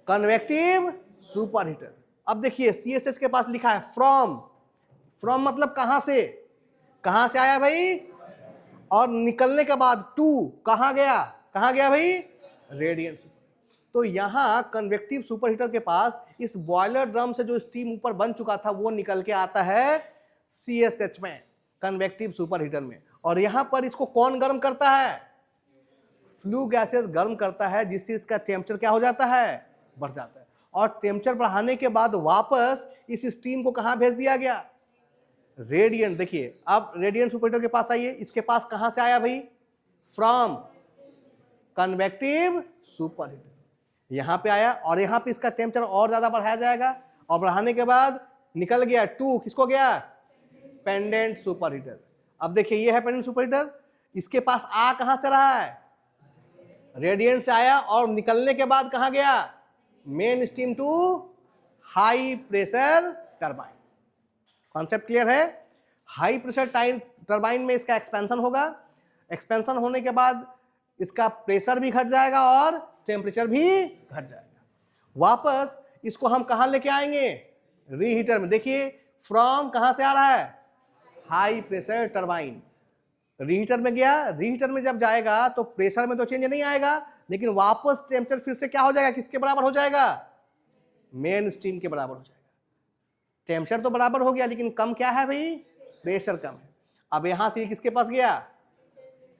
Convective super heater. अब देखिए सीएसएच के पास लिखा है फ्रॉम। फ्रॉम मतलब कहां से? कहां से आया भाई? और निकलने के बाद टू कहां गया? कहां गया भाई? रेडिएंट। तो यहां कन्वेक्टिव सुपर हीटर के पास इस बॉयलर ड्रम से जो स्टीम ऊपर बन चुका था वो निकल के आता है सीएसएच में, कन्वेक्टिव सुपर हीटर में। और यहां पर इसको कौन गर्म करता है? फ्लू गैसेस गर्म करता है, जिससे इसका टेम्परेचर क्या हो जाता है? बढ़ जाता है। और टेम्परेचर बढ़ाने के बाद वापस इस स्टीम को कहां भेज दिया गया? रेडिएंट। देखिए अब रेडिएंट सुपर हीटर के पास आइए, इसके पास कहां से आया भाई? From convective super heater. यहां पे आया और यहां पे इसका टेम्परेचर और ज्यादा बढ़ाया जाएगा, और बढ़ाने के बाद निकल गया टू, किसको गया? Pendant super heater. अब देखिए ये है पेंडेंट सुपर हीटर, इसके पास आ कहां से रहा है? रेडिएंट से आया और निकलने के बाद कहां गया? Main steam to high pressure turbine. Concept clear है? हाई प्रेशर टरबाइन में इसका एक्सपेंशन होगा, एक्सपेंशन होने के बाद इसका प्रेशर भी घट जाएगा और टेम्परेचर भी घट जाएगा। वापस इसको हम कहां लेके आएंगे? रीहीटर में। देखिए फ्रॉम कहां से आ रहा है? High pressure turbine. रीहीटर में गया, रीहीटर में जब जाएगा तो प्रेशर में तो चेंज नहीं आएगा, लेकिन वापस टेम्परेचर फिर से क्या हो जाएगा, किसके बराबर हो जाएगा, मेन स्ट्रीम के बराबर हो जाएगा। टेम्परेचर तो बराबर हो गया, लेकिन कम क्या है भाई, प्रेशर कम है। अब यहां से किसके पास गया,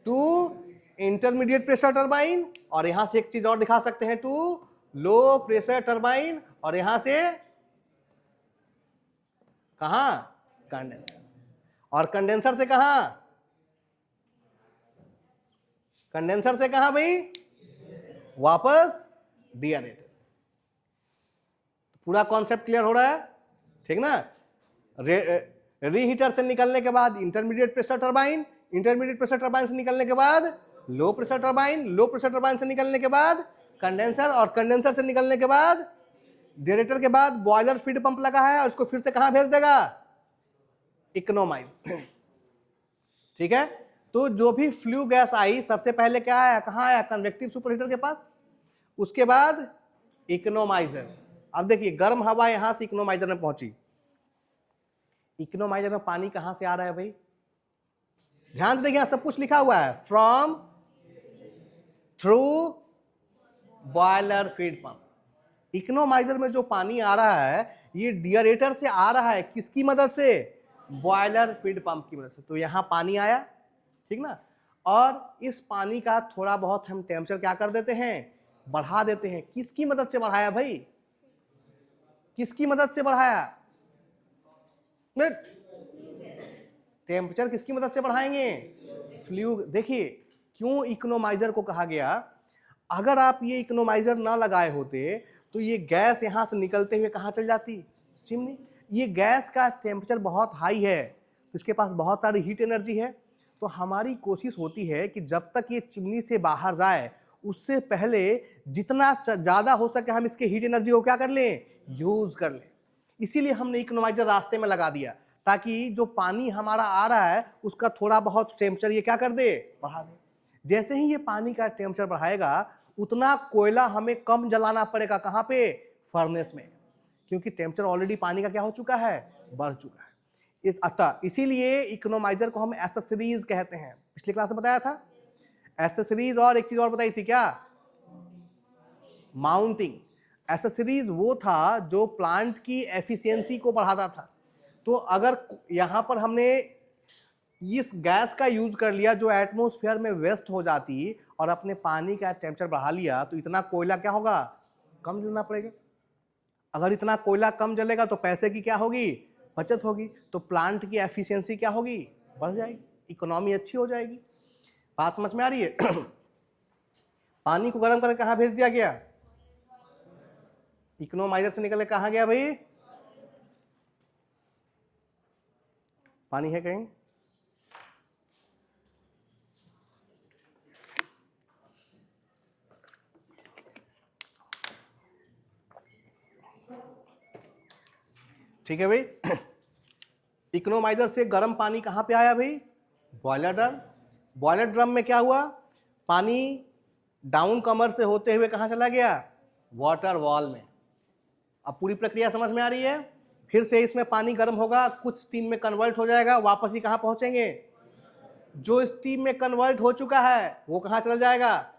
टू इंटरमीडिएट प्रेशर टरबाइन, और यहां से एक चीज और दिखा सकते हैं, टू लो प्रेशर टरबाइन, और यहां से कहां, कंडेंसर, और कंडेंसर से कहां, कंडेंसर से कहां भाई, वापस डिएरेटर। पूरा कॉन्सेप्ट क्लियर हो रहा है, ठीक ना। रीहीटर से निकलने के बाद intermediate pressure turbine, intermediate pressure turbine से निकलने के बाद low pressure turbine, low pressure turbine से निकलने के बाद कंडेंसर, और कंडेंसर से निकलने के बाद डिएरेटर के बाद बॉयलर फीड पंप लगा है, और उसको फिर से कहां भेज देगा, इकोनोमाइजर। ठीक है, तो जो भी फ्लू गैस आई सबसे पहले क्या आया, कहां आया, कन्वेक्टिव सुपरहीटर के पास, उसके बाद इकोनोमाइजर। अब देखिए गर्म हवा यहां से इकोनोमाइजर में पहुंची, इकोनोमाइजर में पानी कहां से आ रहा है भाई, ध्यान से देखिए सब कुछ लिखा हुआ है, from through boiler feed pump. Economiser में जो पानी आ रहा है ये डिएरेटर से आ रहा है, किसकी मदद से, बॉयलर फीड पंप की मदद से। तो यहां पानी आया, ठीक ना, और इस पानी का थोड़ा बहुत हम टेम्परेचर क्या कर देते हैं, बढ़ा देते हैं। किसकी मदद से बढ़ाया भाई, किसकी मदद से बढ़ाया, टेम्परेचर किसकी मदद से बढ़ाएंगे, फ्लू। देखिए क्यों इकोनोमाइजर को कहा गया, अगर आप ये इकोनोमाइजर ना लगाए होते तो ये गैस यहां से निकलते हुए कहां चल जाती, चिमनी। ये गैस का टेम्परेचर बहुत हाई है, तो इसके पास बहुत सारी हीट एनर्जी है, तो हमारी कोशिश होती है कि जब तक ये चिमनी से बाहर जाए उससे पहले जितना ज़्यादा हो सके हम इसके हीट एनर्जी को क्या कर लें, यूज़ कर लें। इसीलिए हमने इकोनोमाइजर रास्ते में लगा दिया, ताकि जो पानी हमारा आ रहा है उसका थोड़ा बहुत टेम्परेचर ये क्या कर दे, बढ़ा दे। जैसे ही ये पानी का टेम्परेचर बढ़ाएगा उतना कोयला हमें कम जलाना पड़ेगा, कहाँ पे, फर्नेस में, क्योंकि टेम्परेचर ऑलरेडी पानी का क्या हो चुका है, बढ़ चुका है। अतः इसीलिए इकोनोमाइजर को हम एसेसरीज कहते हैं, पिछली क्लास में बताया था एसेसरीज, और एक चीज और बताई थी क्या, माउंटिंग। एसेसरीज वो था जो प्लांट की एफिशिएंसी को बढ़ाता था। तो अगर यहां पर हमने इस गैस का यूज कर लिया जो एटमॉस्फेयर में वेस्ट हो जाती और अपने पानी का टेम्परेचर बढ़ा लिया, तो इतना कोयला क्या होगा, कम जलना पड़ेगा। अगर इतना कोयला कम जलेगा तो पैसे की क्या होगी, बचत होगी, तो प्लांट की एफिशिएंसी क्या होगी, बढ़ जाएगी, इकोनॉमी अच्छी हो जाएगी। बात समझ में आ रही है। पानी को गर्म करके कहां भेज दिया गया, इकोनोमाइजर से निकल के कहां गया भाई, पानी है कहीं, ठीक है भाई। इकोनोमाइजर से गर्म पानी कहां पे आया भाई, बॉयलर ड्रम। बॉयलर ड्रम में क्या हुआ, पानी डाउन कमर से होते हुए कहां चला गया, वाटर वॉल में। अब पूरी प्रक्रिया समझ में आ रही है। फिर से इसमें पानी गर्म होगा, कुछ स्टीम में कन्वर्ट हो जाएगा, वापस ही कहां पहुंचेंगे, जो स्टीम में कन्वर्ट हो चुका है वो कहां चला जाएगा,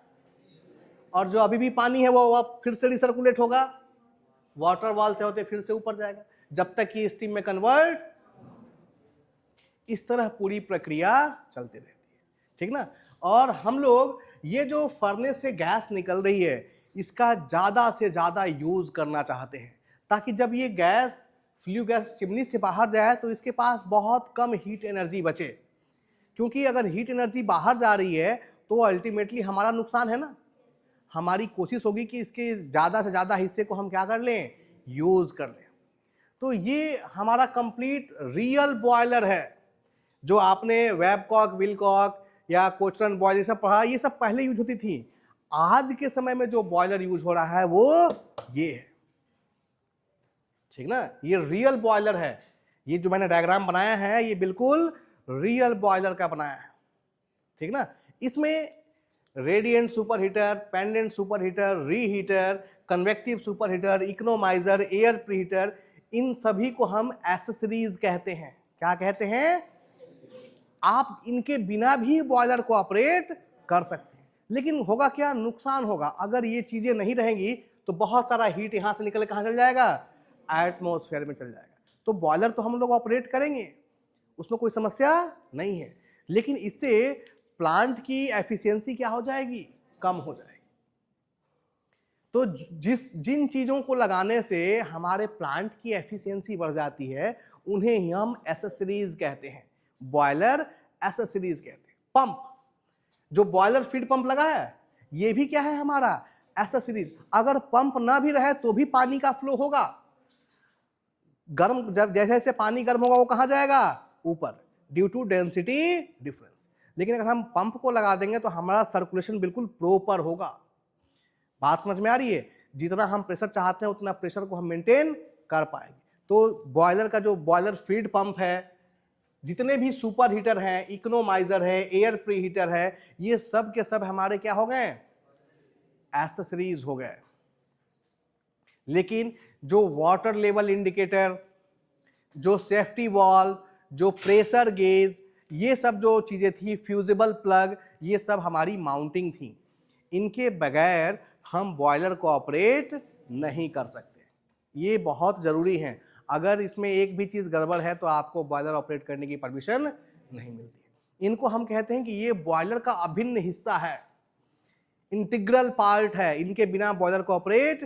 और जो अभी भी पानी है वो फिर से रिसर्कुलेट होगा, वाटर वॉल से होते फिर से ऊपर जाएगा, जब तक कि स्टीम में कन्वर्ट। इस तरह पूरी प्रक्रिया चलती रहती है, ठीक ना। और हम लोग ये जो फर्नेस से गैस निकल रही है इसका ज़्यादा से ज़्यादा यूज़ करना चाहते हैं, ताकि जब ये गैस फ्लू गैस चिमनी से बाहर जाए तो इसके पास बहुत कम हीट एनर्जी बचे, क्योंकि अगर हीट एनर्जी बाहर जा रही है तो अल्टीमेटली हमारा नुकसान है ना। हमारी कोशिश होगी कि इसके ज़्यादा से ज़्यादा हिस्से को हम क्या कर लें, यूज़ कर लें। तो ये हमारा कंप्लीट रियल बॉयलर है। जो आपने वेबकॉक, विलकॉक या कोचरन बॉयलर सब पढ़ा, ये सब पहले यूज होती थी। आज के समय में जो बॉयलर यूज हो रहा है वो ये है, ठीक ना। ये रियल बॉयलर है, ये जो मैंने डायग्राम बनाया है ये बिल्कुल रियल बॉयलर का बनाया है, ठीक ना। इसमें radiant superheater, pendant superheater, reheater, convective superheater, economiser, air preheater, इन सभी को हम एसेसरीज कहते हैं। क्या कहते हैं, आप इनके बिना भी बॉयलर को ऑपरेट कर सकते हैं। लेकिन होगा क्या, नुकसान होगा। अगर ये चीजें नहीं रहेंगी तो बहुत सारा हीट यहां से निकल कहां चल जाएगा, एटमॉस्फेयर में चल जाएगा। तो बॉयलर तो हम लोग ऑपरेट करेंगे, उसमें कोई समस्या नहीं है, लेकिन इससे प्लांट की एफिशिएंसी क्या हो जाएगी, कम हो जाएगी। तो जिन चीजों को लगाने से हमारे प्लांट की एफिशिएंसी बढ़ जाती है उन्हें ही हम एसेसरीज कहते हैं, बॉयलर एसेसरीज कहते हैं। पंप, जो बॉयलर फीड पंप लगा है, ये भी क्या है हमारा एसेसरीज। अगर पंप ना भी रहे तो भी पानी का फ्लो होगा। गर्म, जब जैसे जैसे पानी गर्म होगा वो कहां जाएगा, ऊपर, ड्यू टू डेंसिटी डिफरेंस। लेकिन अगर हम पंप को लगा देंगे तो हमारा सर्कुलेशन बिल्कुल प्रॉपर होगा। बात समझ में आ रही है? जितना हम प्रेशर चाहते हैं उतना प्रेशर को हम मेंटेन कर पाएंगे। तो बॉयलर का जो बॉयलर फीड पंप है, जितने भी सुपर हीटर हैं, इकोनोमाइजर है, एयर प्री हीटर है, ये सब के सब हमारे क्या हो गए, एसेसरीज हो गए। लेकिन जो वाटर लेवल इंडिकेटर, जो सेफ्टी वॉल्व, जो प्रेशर गेज, ये सब जो चीजें थी, फ्यूजिबल प्लग, ये सब हमारी माउंटिंग थी। इनके बगैर हम बॉयलर को ऑपरेट नहीं कर सकते। ये बहुत जरूरी है। अगर इसमें एक भी चीज गड़बड़ है तो आपको बॉयलर ऑपरेट करने की परमिशन नहीं मिलती। इनको हम कहते हैं कि ये बॉयलर का अभिन्न हिस्सा है, इंटीग्रल पार्ट है, इनके बिना बॉयलर को ऑपरेट।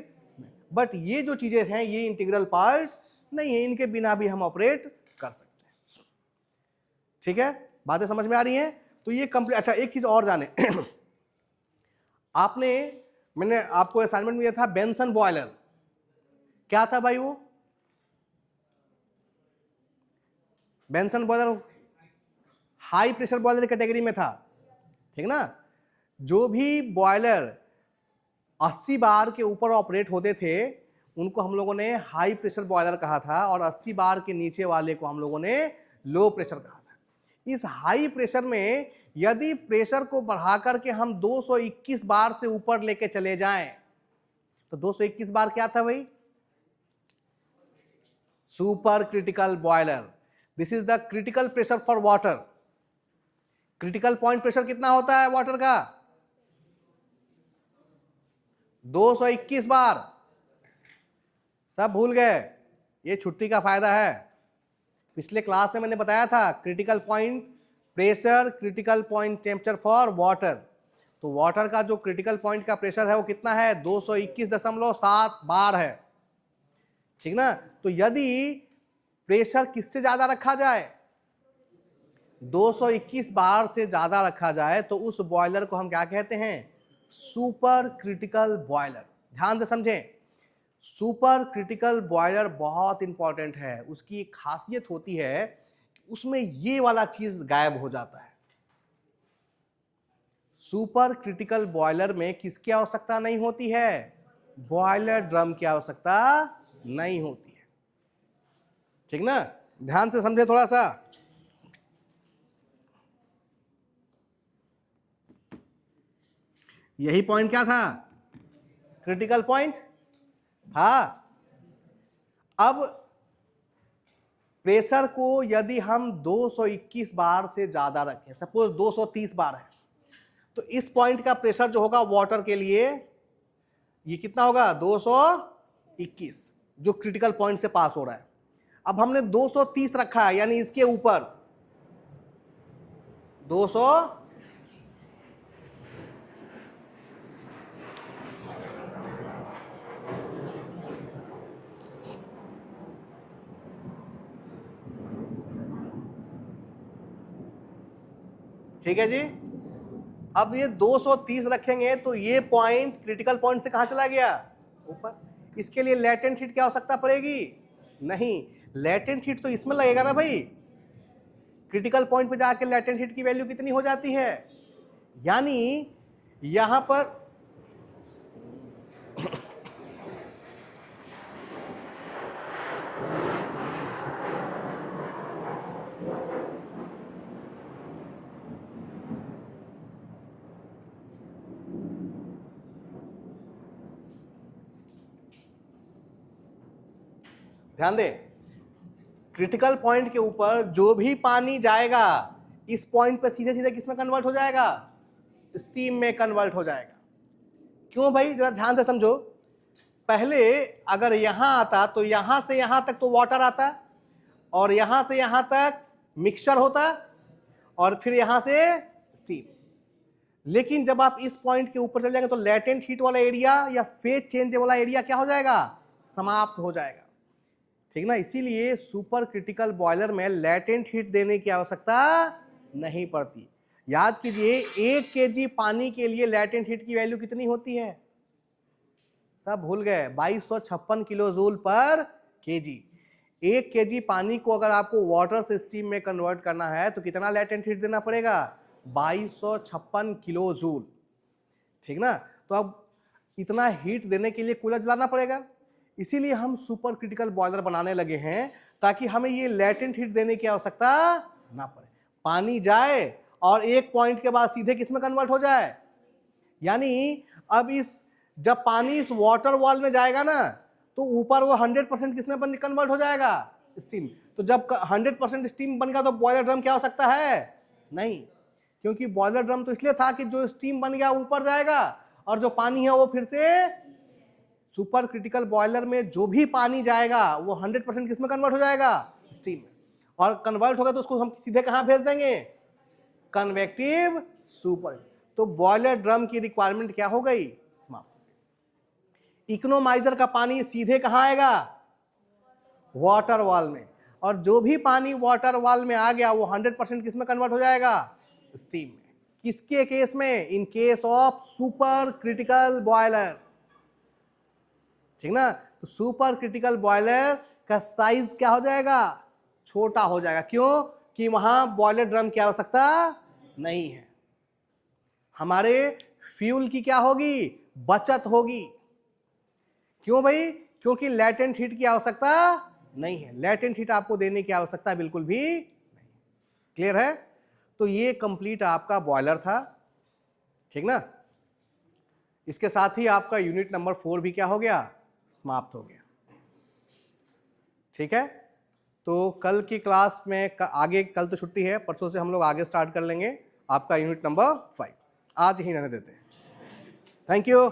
बट ये जो चीजें हैं ये इंटीग्रल पार्ट नहीं है, इनके बिना भी हम ऑपरेट कर सकते हैं। ठीक है, बातें समझ में आ रही हैं? तो ये कंप्लीट। अच्छा, एक चीज और जाने मैंने आपको असाइनमेंट में दिया था बेंसन बॉयलर। क्या था भाई वो? Benson boiler high pressure boiler category में था, ठीक ना। जो भी बॉयलर 80 बार के ऊपर ऑपरेट होते थे उनको हम लोगों ने हाई प्रेशर बॉयलर कहा था, और 80 बार के नीचे वाले को हम लोगों ने लो प्रेशर कहा था। इस हाई प्रेशर में यदि प्रेशर को बढ़ा करके हम 221 बार से ऊपर लेके चले जाएं, तो 221 बार क्या था भाई? Super critical boiler. This is the critical pressure for water. Critical point pressure कितना होता है वाटर का? 221 बार। सब भूल गए? ये छुट्टी का फायदा है। पिछले क्लास में मैंने बताया था critical point pressure, critical point temperature for water. तो वाटर का जो क्रिटिकल पॉइंट का प्रेशर है वो कितना है? 221.7 बार है, ठीक ना। तो यदि प्रेशर किससे ज्यादा रखा जाए, 221 बार से ज्यादा रखा जाए, तो उस बॉयलर को हम क्या कहते हैं? Super critical boiler. ध्यान से समझें, सुपर क्रिटिकल बॉयलर बहुत इंपॉर्टेंट है। उसकी एक खासियत होती है कि उसमें ये वाला चीज गायब हो जाता है। सुपर क्रिटिकल बॉयलर में किसकी आवश्यकता नहीं होती है? बॉयलर ड्रम की आवश्यकता नहीं होती है, ठीक ना। ध्यान से समझे थोड़ा सा। यही पॉइंट क्या था? Critical point. हाँ, अब प्रेशर को यदि हम 221 बार से ज्यादा रखें, सपोज 230 बार है, तो इस पॉइंट का प्रेशर जो होगा वाटर के लिए ये कितना होगा? 221, जो क्रिटिकल पॉइंट से पास हो रहा है। अब हमने 230 रखा है, यानी इसके ऊपर 200। ठीक है जी। अब ये 230 रखेंगे तो ये पॉइंट क्रिटिकल पॉइंट से कहां चला गया? ऊपर। इसके लिए लेटेंट हीट की आवश्यकता पड़ेगी? नहीं, लेटेंट हीट तो इसमें लगेगा ना भाई। क्रिटिकल पॉइंट पे जाके लेटेंट हीट की वैल्यू कितनी हो जाती है? यानी यहां पर ध्यान दे, क्रिटिकल पॉइंट के ऊपर जो भी पानी जाएगा इस पॉइंट पे सीधे सीधे किस में कन्वर्ट हो जाएगा? स्टीम में कन्वर्ट हो जाएगा। क्यों भाई? जरा ध्यान से समझो। पहले अगर यहां आता तो यहां से यहां तक तो वाटर आता, और यहां से यहां तक मिक्सचर होता, और फिर यहां से स्टीम। लेकिन जब आप इस पॉइंट के ऊपर चल जाएंगे तो लेटेंट हीट वाला एरिया या फेज चेंज वाला एरिया क्या हो जाएगा? समाप्त हो जाएगा। ठीक ना? इसीलिए सुपर क्रिटिकल बॉयलर में लेटेंट हीट देने की आवश्यकता नहीं पड़ती। याद कीजिए, 1 kg पानी के लिए लेटेंट हीट की वैल्यू कितनी होती है? सब भूल गए, 2256 किलो जूल पर केजी। 1 kg पानी को अगर आपको वाटर से स्टीम में कन्वर्ट करना है तो कितना लेटेंट हीट देना पड़ेगा? 2256 किलो जूल। ठीक ना? तो अब इतना हीट देने के लिए कूलर जलाना पड़ेगा। इसीलिए हम सुपर क्रिटिकल बॉयलर बनाने लगे हैं, ताकि हमें ये लेटेंट हीट देने की आवश्यकता ना पड़े। पानी जाए और एक पॉइंट के बाद सीधे किस में कन्वर्ट हो जाए। यानी अब जब पानी इस वाटर वॉल में जाएगा ना, तो ऊपर वो 100% किस में कन्वर्ट हो जाएगा? स्टीम। तो जब 100% स्टीम बन गया तो बॉयलर ड्रम क्या हो सकता है? नहीं, क्योंकि बॉयलर ड्रम तो इसलिए था कि जो स्टीम बन गया ऊपर जाएगा, और जो पानी है वो फिर से सुपर क्रिटिकल बॉयलर में जो भी पानी जाएगा वो 100% किस में कन्वर्ट हो जाएगा? स्टीम में। और कन्वर्ट होगा तो उसको हम सीधे कहां भेज देंगे? Convective super. तो बॉयलर ड्रम की रिक्वायरमेंट क्या हो गई? समाप्त। इकोनोमाइजर का पानी सीधे कहां आएगा? वाटर वॉल में। और जो भी पानी वाटर वॉल में आ गया वो 100% किस में कन्वर्ट हो जाएगा? स्टीम में। किसके केस में? In case of super critical boiler. ठीक ना? तो सुपर क्रिटिकल बॉयलर का साइज क्या हो जाएगा? छोटा हो जाएगा। क्यों? कि वहां बॉयलर ड्रम की आवश्यकता नहीं है। हमारे फ्यूल की क्या होगी? बचत होगी। क्यों भाई? क्योंकि लेटेंट हीट की आवश्यकता नहीं है। लेटेंट हीट आपको देने की आवश्यकता बिल्कुल भी नहीं। क्लियर है? तो ये कंप्लीट आपका बॉयलर था। ठीक ना? इसके साथ ही आपका यूनिट नंबर 4 भी क्या हो गया? समाप्त हो गया। ठीक है? तो कल की क्लास में आगे, कल तो छुट्टी है, परसों से हम लोग आगे स्टार्ट कर लेंगे आपका यूनिट नंबर 5। आज ही रहने देते हैं। Thank you.